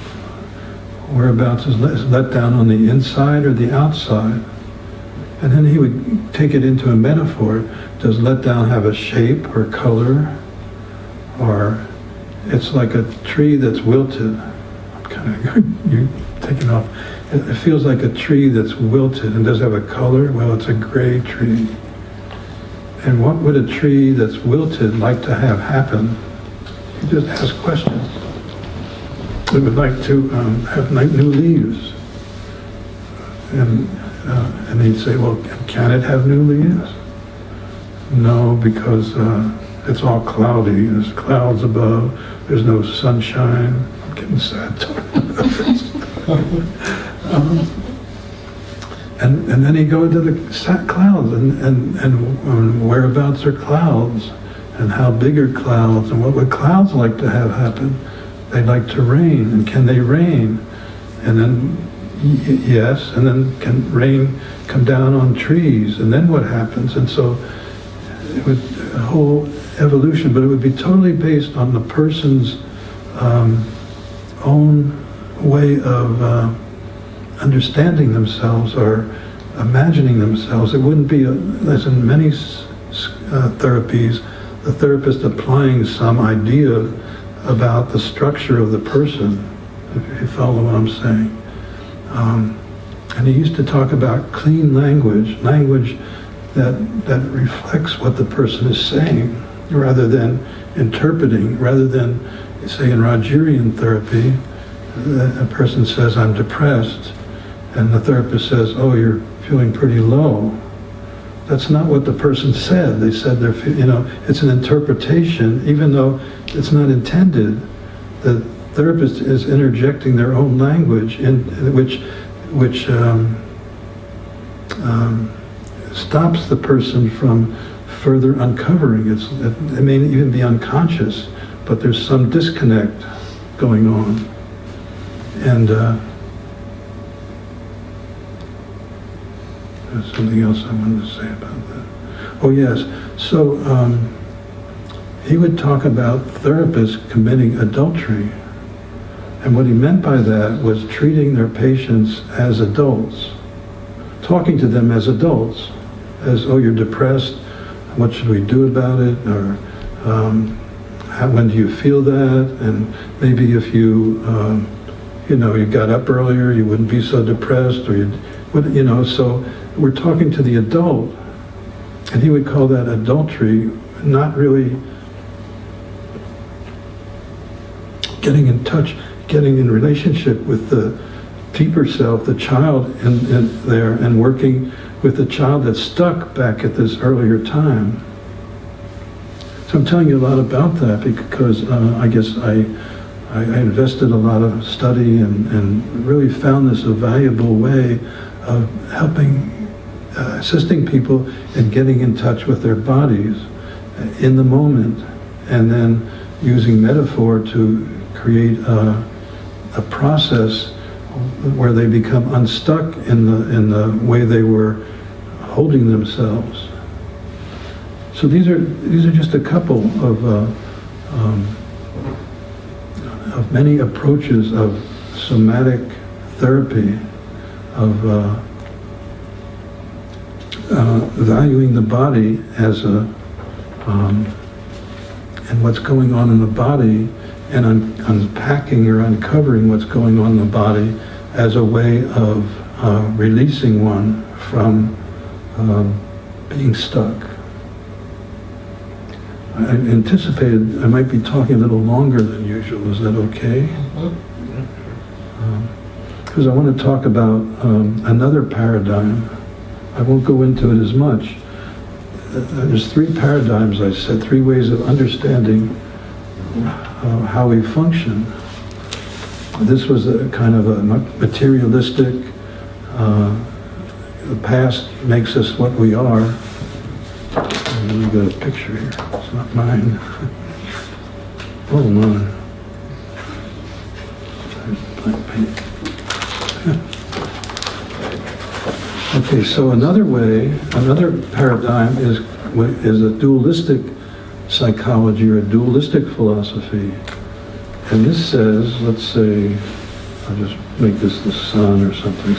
whereabouts is let down on the inside or the outside? And then he would take it into a metaphor. Does let down have a shape or color? Or it's like a tree that's wilted. I'm kind of, you're taking off. It feels like a tree that's wilted and does it have a color? Well, it's a gray tree. And what would a tree that's wilted like to have happen? You just ask questions. It would like to have new leaves. And he'd say, well, can it have new leaves? No, because it's all cloudy. There's clouds above. There's no sunshine. I'm getting sad talking about this. And then he'd go into the clouds and whereabouts are clouds and how big are clouds and what would clouds like to have happen? They'd like to rain, and can they rain? And then yes, and then can rain come down on trees, and then what happens? And so it would a whole evolution, but it would be totally based on the person's own way of understanding themselves or imagining themselves. It wouldn't be, as in many therapies, the therapist applying some idea about the structure of the person, if you follow what I'm saying. And he used to talk about clean language that reflects what the person is saying, rather than interpreting, rather than, say, in Rogerian therapy, a person says, I'm depressed, and the therapist says, oh, you're feeling pretty low. That's not what the person said. They said it's an interpretation, even though it's not intended. The therapist is interjecting their own language, which stops the person from further uncovering. It may even be unconscious, but there's some disconnect going on. And there's something else I wanted to say about that. Oh yes, so he would talk about therapists committing adultery. And what he meant by that was treating their patients as adults, talking to them as adults, as, oh, you're depressed, what should we do about it? Or when do you feel that? And maybe if you you know, you got up earlier, you wouldn't be so depressed, or you know, so we're talking to the adult, and he would call that adultery, not really getting in touch, getting in relationship with the deeper self, the child in there, and working with the child that's stuck back at this earlier time. So I'm telling you a lot about that because I guess I invested a lot of study and really found this a valuable way of helping, assisting people in getting in touch with their bodies in the moment, and then using metaphor to create a process where they become unstuck in the way they were holding themselves. So these are just a couple of many approaches of somatic therapy, of valuing the body as and what's going on in the body, and unpacking or uncovering what's going on in the body as a way of releasing one from being stuck. I anticipated I might be talking a little longer than usual. Is that okay? Because I want to talk about another paradigm. I won't go into it as much. There's three paradigms, I said, three ways of understanding how we function. This was a kind of a materialistic, the past makes us what we are. And we've got a picture here, it's not mine. Oh, mine. Black paint. Okay, so another way, another paradigm is a dualistic psychology or a dualistic philosophy. And this says, let's say, I'll just make this the sun or something,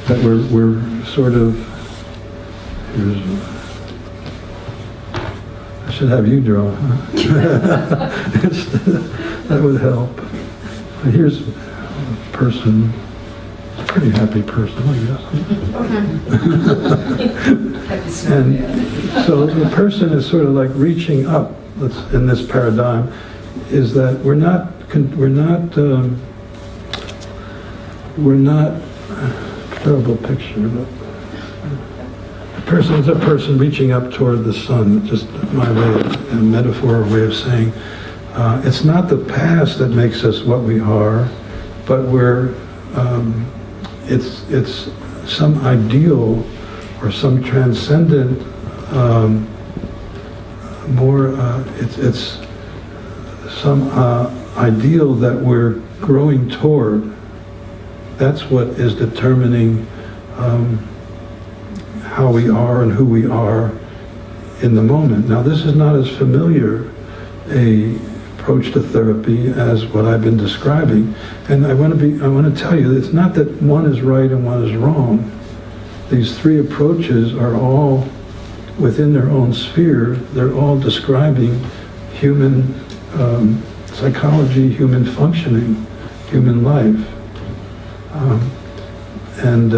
that we're sort of, I should have you draw, huh? That would help. Here's a person, a pretty happy person, I guess. And so the person is sort of like reaching up. In this paradigm, is that we're not terrible picture, but a person is a person reaching up toward the sun. Just my way of, a metaphor way of saying it's not the past that makes us what we are, but it's some ideal or some transcendent it's some ideal that we're growing toward. That's what is determining how we are and who we are in the moment. Now, this is not as familiar a approach to therapy as what I've been describing, and I want to tell you, it's not that one is right and one is wrong. These three approaches are all within their own sphere. They're all describing human psychology, human functioning, human life, and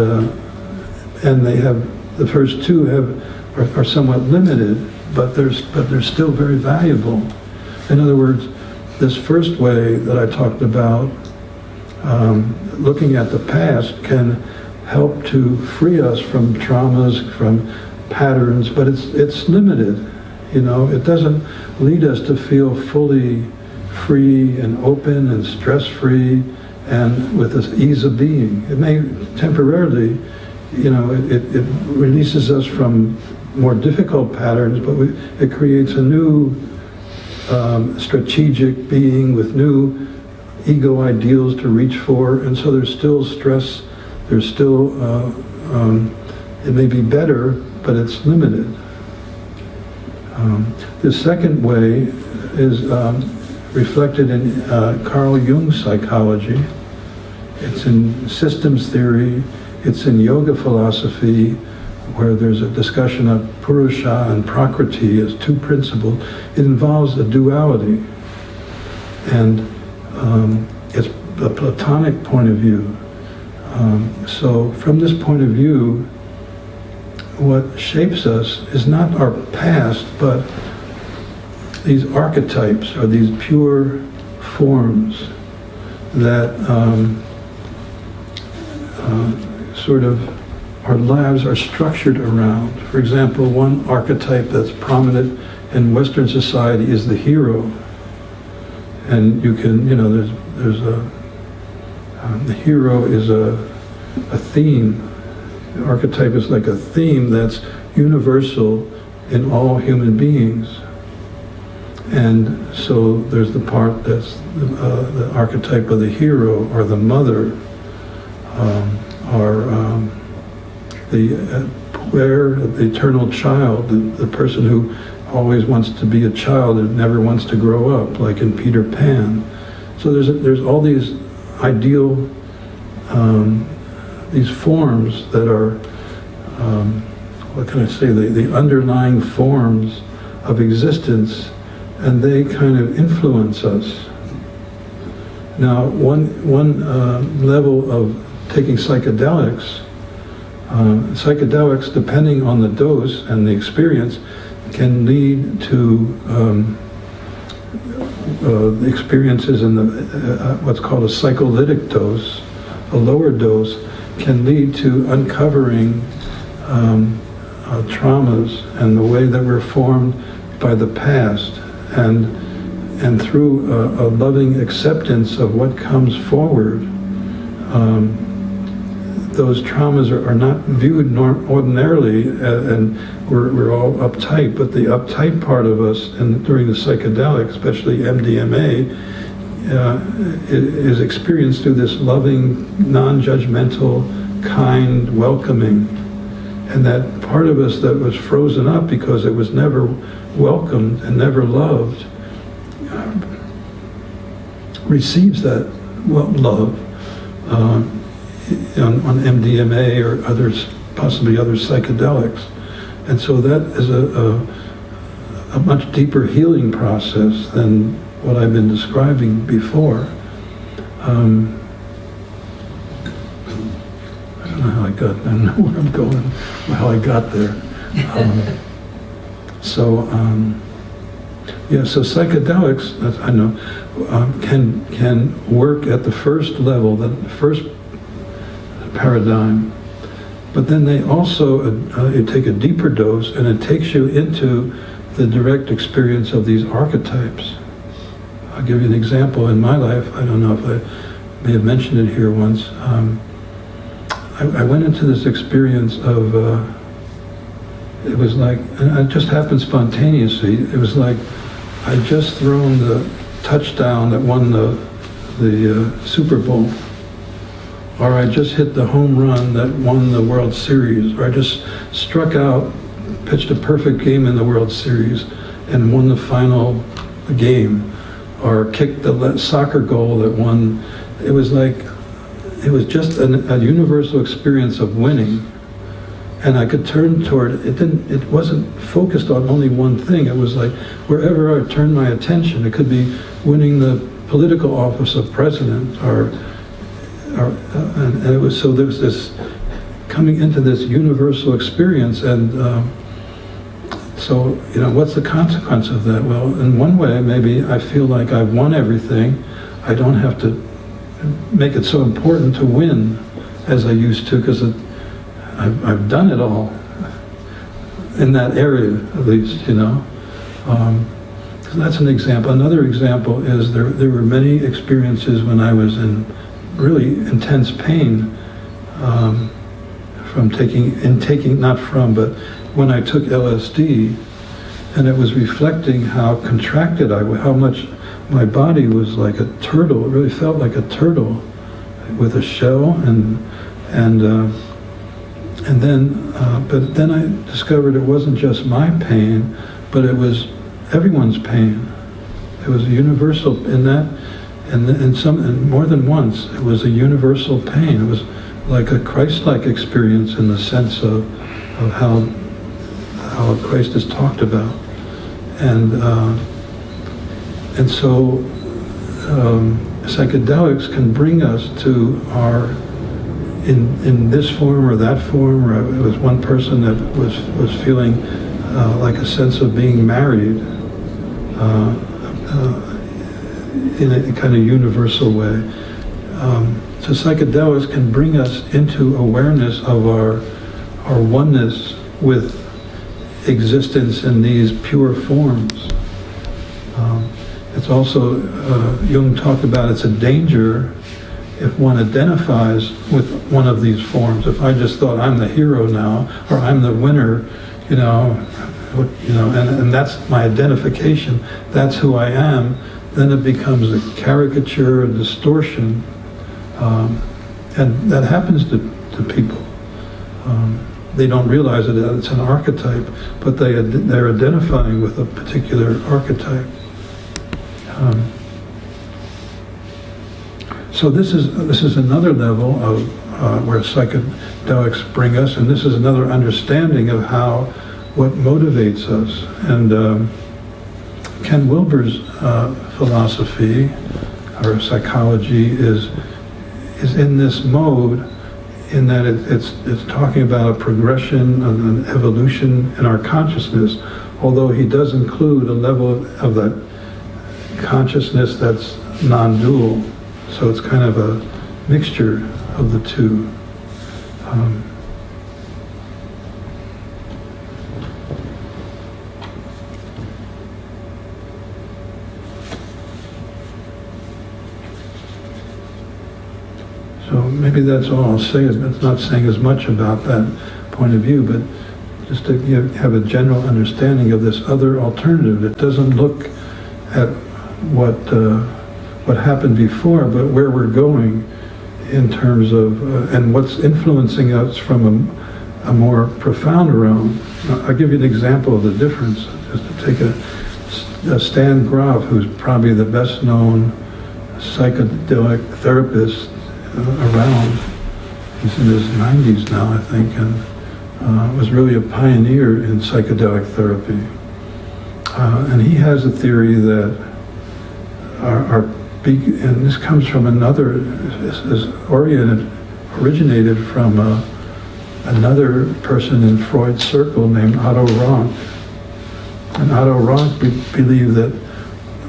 they have, the first two are somewhat limited, but they're still very valuable. In other words, this first way that I talked about, looking at the past, can help to free us from traumas, from patterns, but it's limited. You know, it doesn't lead us to feel fully free and open and stress-free and with this ease of being. It may temporarily, you know, it releases us from more difficult patterns, but it creates a new strategic being with new ego ideals to reach for, and so there's still stress, there's still, it may be better, but it's limited. The second way is reflected in Carl Jung's psychology. It's in systems theory, it's in yoga philosophy, where there's a discussion of Purusha and Prakriti as two principles. It involves a duality. And it's a Platonic point of view. So from this point of view, what shapes us is not our past, but these archetypes, or these pure forms that sort of our lives are structured around. For example, one archetype that's prominent in Western society is the hero. And you can, there's a, the hero is a theme. The archetype is like a theme that's universal in all human beings. And so there's the part that's the archetype of the hero, or the mother, or the puer, the eternal child, the person who always wants to be a child and never wants to grow up, like in Peter Pan. So there's all these ideal, these forms that are, what can I say, the underlying forms of existence, and they kind of influence us. Now, one level of taking psychedelics, depending on the dose and the experience, can lead to the experiences in the what's called a psycholytic dose. A lower dose can lead to uncovering traumas and the way that we're formed by the past, and through a loving acceptance of what comes forward, those traumas are not viewed ordinarily, and we're all uptight, but the uptight part of us, and during the psychedelic, especially MDMA, is experienced through this loving, non-judgmental, kind welcoming. And that part of us that was frozen up because it was never welcomed and never loved, receives that love on MDMA or others, possibly other psychedelics. And so that is a much deeper healing process than what I've been describing before. I don't know how I don't know where I'm going, how I got there. So psychedelics, I know, can work at the first level, the first paradigm, but then they also you take a deeper dose, and it takes you into the direct experience of these archetypes. I'll give you an example in my life. I don't know if I may have mentioned it here once. I went into this experience of, it was like, and it just happened spontaneously. It was like I'd just thrown the touchdown that won the Super Bowl, or I just hit the home run that won the World Series, or I just struck out, pitched a perfect game in the World Series and won the final game, or kicked the soccer goal that won. It was like, it was just a universal experience of winning. And I could turn toward it. It wasn't focused on only one thing. It was like wherever I turned my attention, it could be winning the political office of president, and it was, so there was this coming into this universal experience. And so, what's the consequence of that? Well, in one way, maybe I feel like I've won everything. I don't have to make it so important to win as I used to, because I've done it all in that area, at least, So that's an example. Another example is there were many experiences when I was in really intense pain but when I took LSD, and it was reflecting how contracted I was, how much my body was like a turtle. It really felt like a turtle with a shell, but then I discovered it wasn't just my pain, but it was everyone's pain. It was a universal in that, and more than once, it was a universal pain. It was like a Christ-like experience in the sense of how Christ is talked about, and so psychedelics can bring us to our, in this form or that form, or it was one person that was feeling like a sense of being married in a kind of universal way. So psychedelics can bring us into awareness of our oneness with existence in these pure forms. It's also, Jung talked about it's a danger if one identifies with one of these forms. If I just thought I'm the hero now, or I'm the winner, and that's my identification, that's who I am, then it becomes a caricature, a distortion, and that happens to people. They don't realize that it's an archetype, but they're identifying with a particular archetype. So this is another level of where psychedelics bring us, and this is another understanding of what motivates us. And Ken Wilber's philosophy or psychology is in this mode, in that it's talking about a progression and an evolution in our consciousness, although he does include a level of that consciousness that's non-dual. So it's kind of a mixture of the two. So maybe that's all I'll say. It's not saying as much about that point of view, but just to have a general understanding of this other alternative. It doesn't look at what happened before, but where we're going in terms of, and what's influencing us from a more profound realm. I'll give you an example of the difference. Just to take a Stan Grof, who's probably the best known psychedelic therapist around. He's in his 90s now, I think, and was really a pioneer in psychedelic therapy. And he has a theory that and this comes from another, is originated from another person in Freud's circle named Otto Rank. And Otto Rank believed that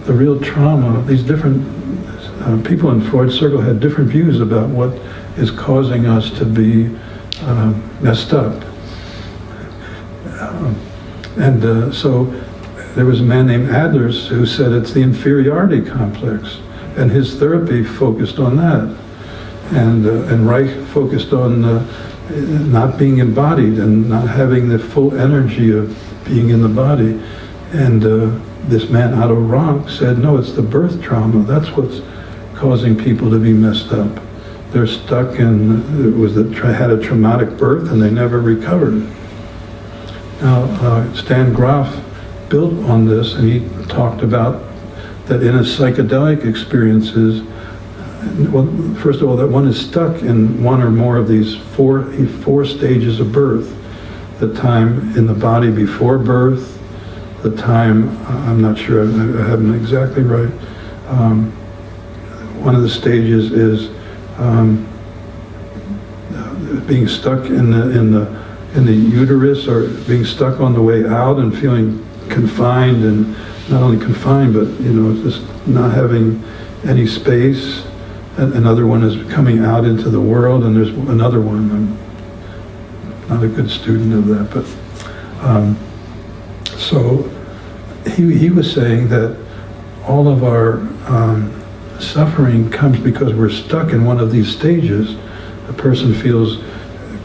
the real trauma, these different people in Freud's circle had different views about what is causing us to be messed up. So there was a man named Adler's who said it's the inferiority complex, and his therapy focused on that. And Reich focused on not being embodied and not having the full energy of being in the body. And this man, Otto Rank, said, no, it's the birth trauma. That's what's causing people to be messed up. They're stuck in, had a traumatic birth and they never recovered. Now, Stan Grof built on this, and he talked about that in his psychedelic experiences, well, first of all, that one is stuck in one or more of these four stages of birth. The time in the body before birth, the time, I'm not sure, I haven't exactly right. One of the stages is being stuck in the uterus, or being stuck on the way out and feeling confined, and not only confined, but just not having any space. Another one is coming out into the world, and there's another one. I'm not a good student of that, but so he was saying that all of our suffering comes because we're stuck in one of these stages. The person feels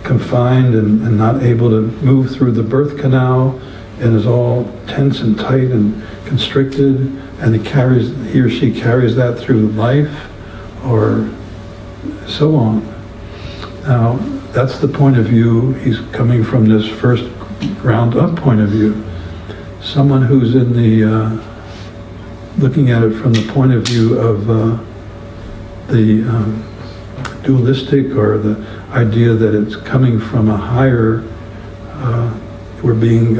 confined and not able to move through the birth canal, and is all tense and tight and constricted, and he or she carries that through life, or so on. Now, that's the point of view. He's coming from this first ground up point of view. Someone who's in the looking at it from the point of view of the dualistic, or the idea that it's coming from a higher, we're being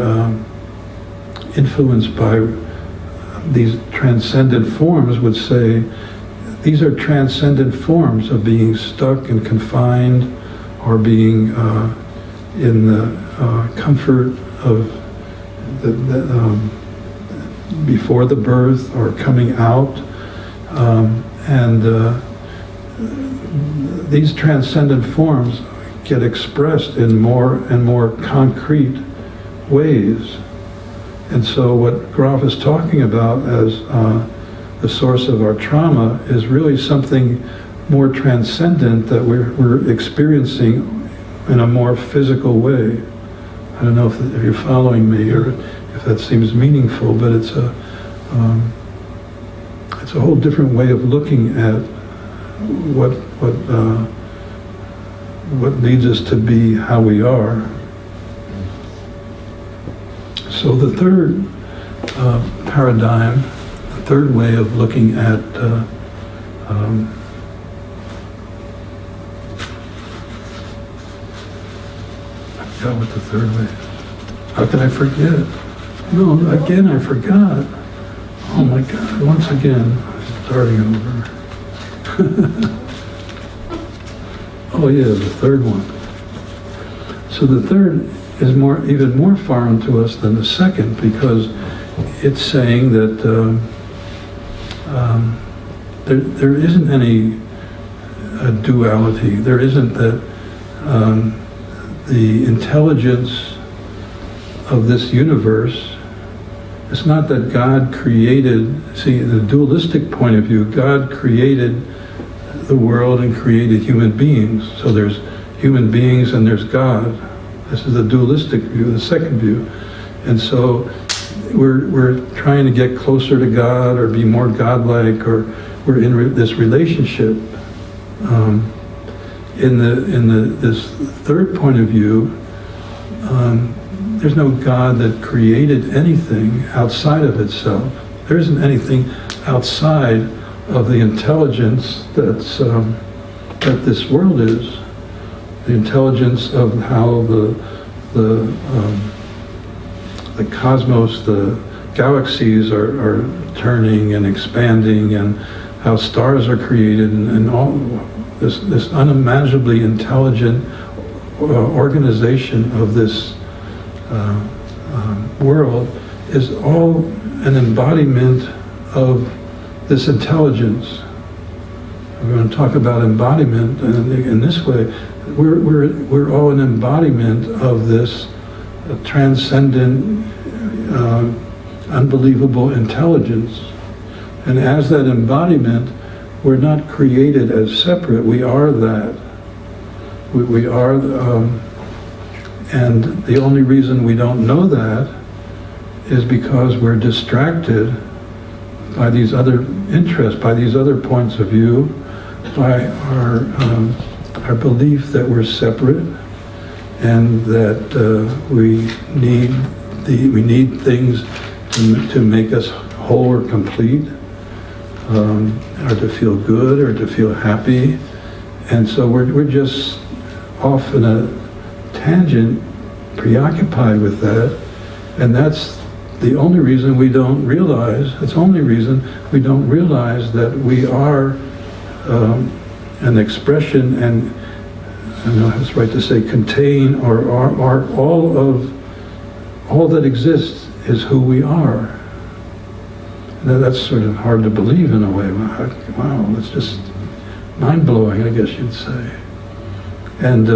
influenced by these transcendent forms, would say these are transcendent forms of being stuck and confined, or being in the comfort of before the birth, or coming out. These transcendent forms get expressed in more and more concrete ways. And so what Grof is talking about as the source of our trauma is really something more transcendent that we're experiencing in a more physical way. I don't know if you're following me, or if that seems meaningful, but it's a whole different way of looking at what leads us to be how we are. So the third paradigm, the third way of looking at I forgot what the third way. How could I forget? No, again I forgot. Oh my God! Once again, starting over. Oh yeah, the third one. So the third is even more foreign to us than the second, because it's saying that there isn't any duality. There isn't that the intelligence of this universe. It's not that God created, see, the dualistic point of view, God created the world and created human beings. So there's human beings and there's God. This is the dualistic view, the second view. And so we're trying to get closer to God, or be more godlike, or we're in this relationship. This third point of view, there's no God that created anything outside of itself. There isn't anything outside of the intelligence that's that this world is. The intelligence of how the cosmos, the galaxies are turning and expanding, and how stars are created, and all this unimaginably intelligent organization of this world is all an embodiment of this intelligence. We're going to talk about embodiment, and in this way, we're all an embodiment of this transcendent, unbelievable intelligence. And as that embodiment, we're not created as separate. We are that. We are, and the only reason we don't know that is because we're distracted by these other interests, by these other points of view, by our belief that we're separate, and that we need things to make us whole or complete, or to feel good, or to feel happy. And so we're just off in a tangent, preoccupied with that, and that's the only reason we don't realize, it's the only reason we don't realize that we are an expression, and I don't know if it's right to say contain, or are all that exists is who we are. Now, that's sort of hard to believe in a way. Wow, that's just mind-blowing, I guess you'd say. And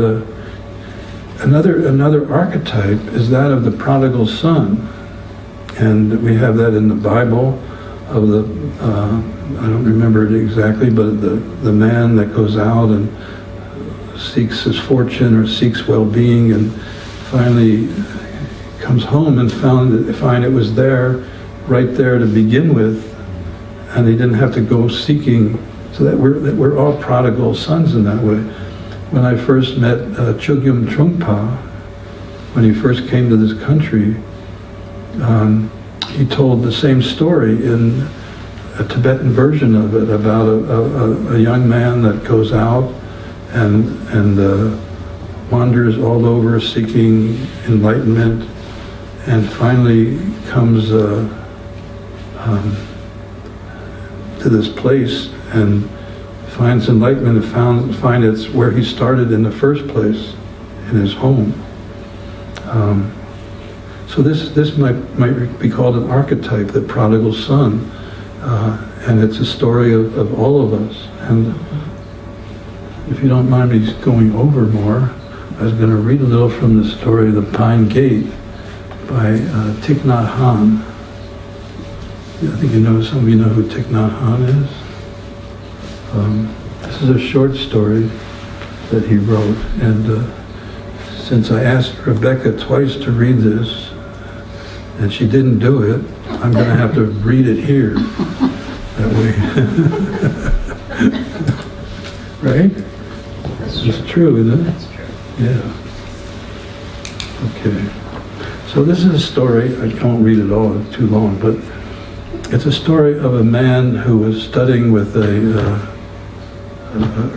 another archetype is that of the prodigal son. And we have that in the Bible of the, I don't remember it exactly, but the man that goes out and seeks his fortune or seeks well-being, and finally comes home and find it was there, right there to begin with, and he didn't have to go seeking. So that we're all prodigal sons in that way. When I first met Chogyam Trungpa, when he first came to this country, he told the same story in a Tibetan version of it, about a young man that goes out and wanders all over seeking enlightenment, and finally comes to this place, and finds enlightenment and find it's where he started in the first place, in his home. So this might be called an archetype, the prodigal son, and it's a story of all of us. And if you don't mind me going over more, I was going to read a little from the story The Pine Gate by Thich Nhat Hanh. I think some of you know who Thich Nhat Hanh is. This is a short story that he wrote, and since I asked Rebecca twice to read this, and she didn't do it, I'm going to have to read it here. That way. Right? It's true, isn't it? That's true. Yeah. Okay. So this is a story, I won't read it all, it's too long, but it's a story of a man who was studying with a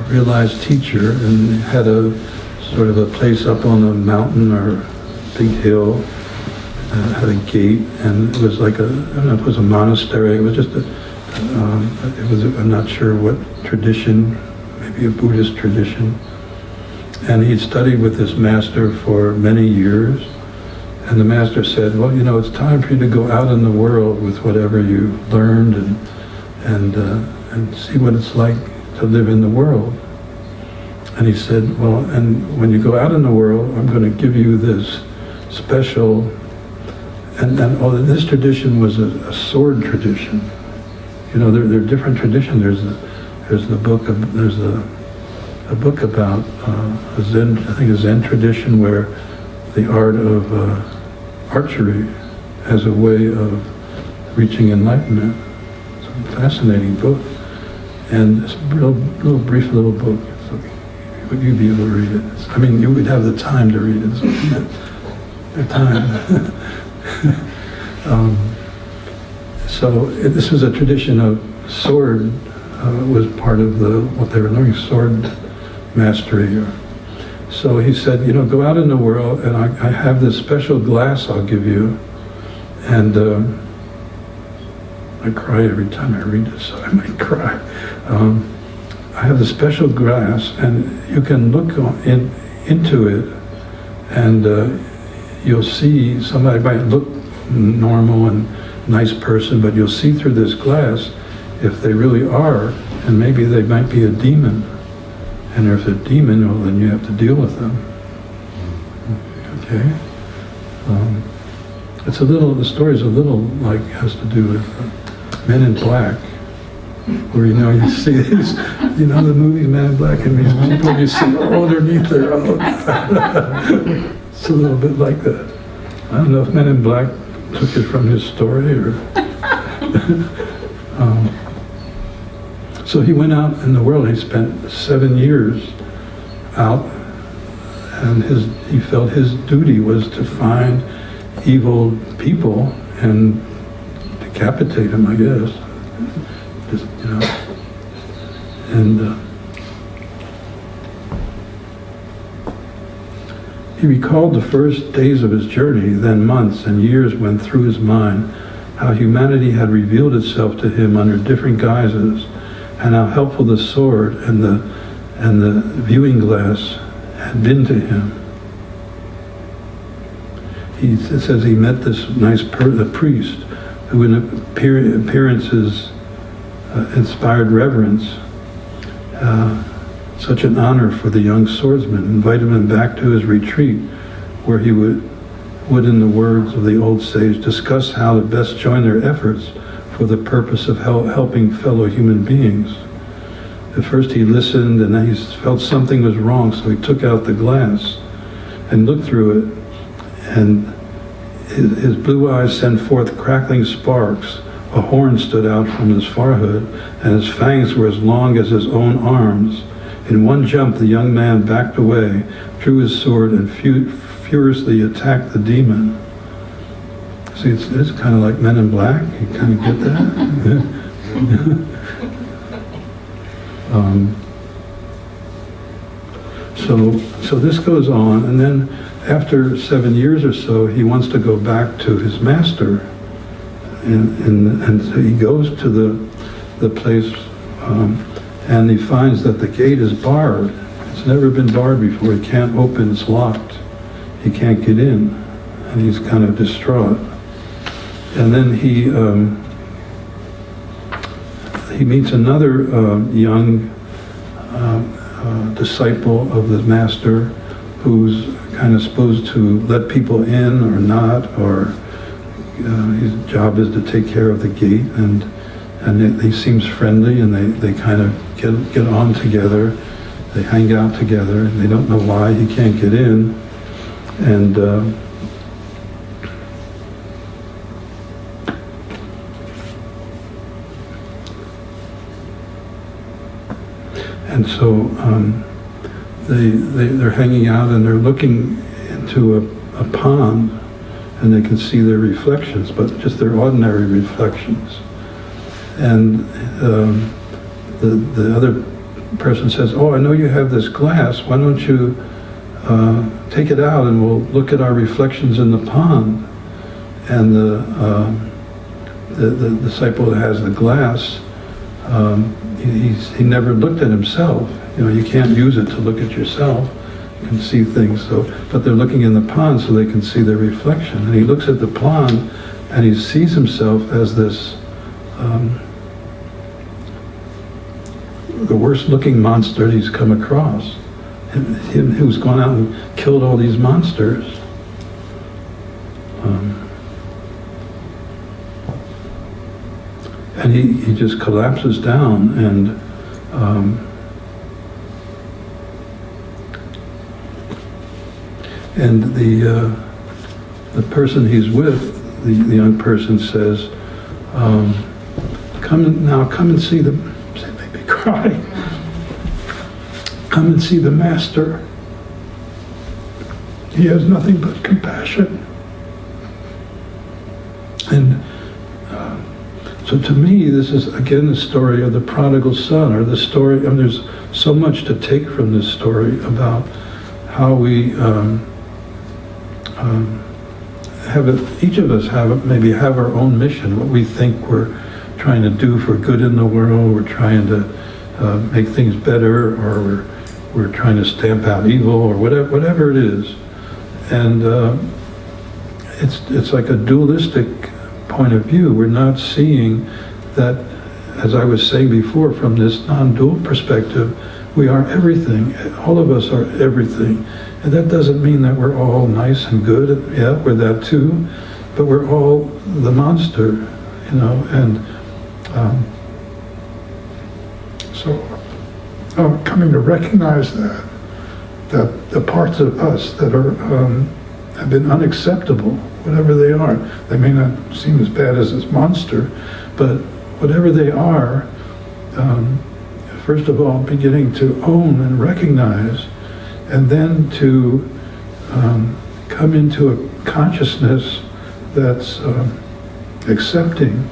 realized teacher and had a sort of a place up on a mountain or big hill, had a gate, and it was like I don't know if it was a monastery, it was just I'm not sure what tradition, maybe a Buddhist tradition. And he'd studied with this master for many years, and the master said, well, it's time for you to go out in the world with whatever you learned and see what it's like to live in the world. And he said, well, and when you go out in the world, I'm going to give you this special, this tradition was a sword tradition. There are different traditions. There's a book about a Zen tradition where the art of archery as a way of reaching enlightenment. It's a fascinating book, and it's a real brief little book. So would you be able to read it? You would have the time to read it. So the time. This was a tradition of sword. Was part of what they were learning, sword mastery. So he said, go out in the world, and I have this special glass I'll give you, and I cry every time I read this, so I might cry. I have this special glass, and you can look into it, and you'll see somebody might look normal and nice person, but you'll see through this glass if they really are, and maybe they might be a demon. And if they're a demon, well, then you have to deal with them. Okay? The story's a little like, has to do with Men in Black, where, you see these, the movie Men in Black, and these people you see underneath their own. It's a little bit like that. I don't know if Men in Black took it from his story or... So he went out in the world. He spent 7 years out, and he felt his duty was to find evil people and decapitate them, I guess. And he recalled the first days of his journey, then months and years went through his mind, how humanity had revealed itself to him under different guises, and how helpful the sword and the viewing glass had been to him. It says he met this nice priest who in appearances inspired reverence. Such an honor for the young swordsman, invited him back to his retreat, where he would in the words of the old sage, discuss how to best join their efforts for the purpose of helping fellow human beings. At first he listened, and then he felt something was wrong, so he took out the glass and looked through it, and his blue eyes sent forth crackling sparks. A horn stood out from his forehead, and his fangs were as long as his own arms. In one jump, the young man backed away, drew his sword, and furiously attacked the demon. See, it's kind of like Men in Black. You kind of get that? So this goes on, and then after 7 years or so, he wants to go back to his master, and so he goes to the place, and he finds that the gate is barred. It's never been barred before. He can't open, it's locked. He can't get in, and he's kind of distraught. And then he meets another young disciple of the master who's kind of supposed to let people in or not, or his job is to take care of the gate, and he seems friendly, and they kind of get on together. They hang out together, and they don't know why he can't get in. And so they're hanging out, and they're looking into a pond, and they can see their reflections, but just their ordinary reflections. And the other person says, "Oh, I know you have this glass. Why don't you take it out, and we'll look at our reflections in the pond?" And the disciple that has the glass, he never looked at himself. You know, you can't use it to look at yourself. You can see things, but they're looking in the pond so they can see their reflection. And he looks at the pond, and he sees himself as this the worst-looking monster he's come across. Him who's gone out and killed all these monsters. And he just collapses down, and the person he's with, the young person says, come and see the, they made me cry. Come and see the master. He has nothing but compassion. And so to me, this is again the story of the prodigal son, or the story, I mean, there's so much to take from this story about how we each of us maybe have our own mission, what we think we're trying to do for good in the world. We're trying to make things better, or we're trying to stamp out evil, or whatever it is. And it's like a dualistic point of view. We're not seeing that, as I was saying before, from this non-dual perspective, we are everything. All of us are everything. And that doesn't mean that we're all nice and good. Yeah, we're that too. But we're all the monster, you know. And so coming to recognize that the parts of us that are have been unacceptable, whatever they are, they may not seem as bad as this monster, but whatever they are, first of all, beginning to own and recognize, and then to come into a consciousness that's accepting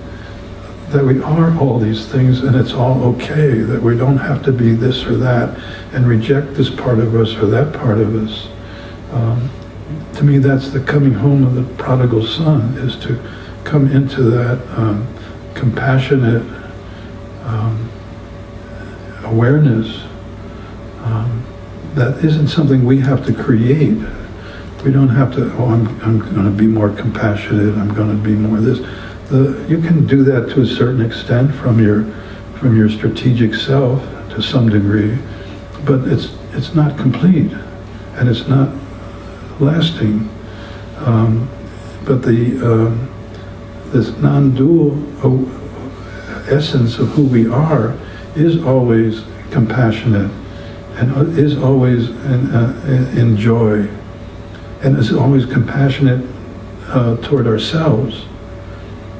that we are all these things, and it's all okay, that we don't have to be this or that, and reject this part of us or that part of us. To me, that's the coming home of the prodigal son, is to come into that compassionate awareness that isn't something we have to create. We don't have to, I'm going to be more compassionate, I'm going to be more this. You can do that to a certain extent from your strategic self to some degree, but it's not complete, and it's not lasting. But this non-dual essence of who we are is always compassionate, and is always in joy, and is always compassionate toward ourselves.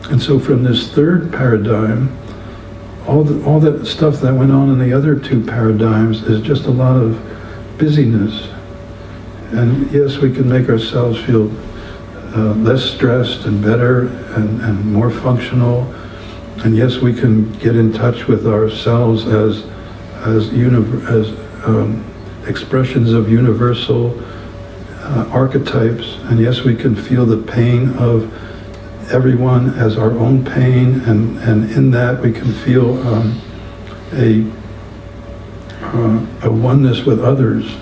And so from this third paradigm, all that stuff that went on in the other two paradigms is just a lot of busyness. And yes, we can make ourselves feel less stressed and better and more functional. And yes, we can get in touch with ourselves as expressions of universal archetypes. And yes, we can feel the pain of everyone as our own pain, and in that we can feel a a oneness with others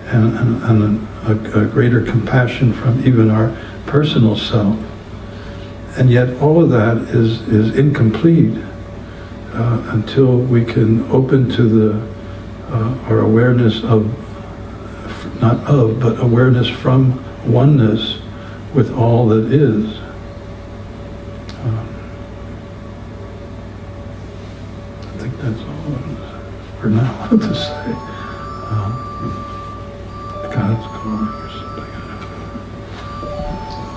and a greater compassion from even our personal self. And yet all of that is incomplete until we can open to our awareness of, not of, but awareness from oneness with all that is. I think that's all for now to say. God's calling.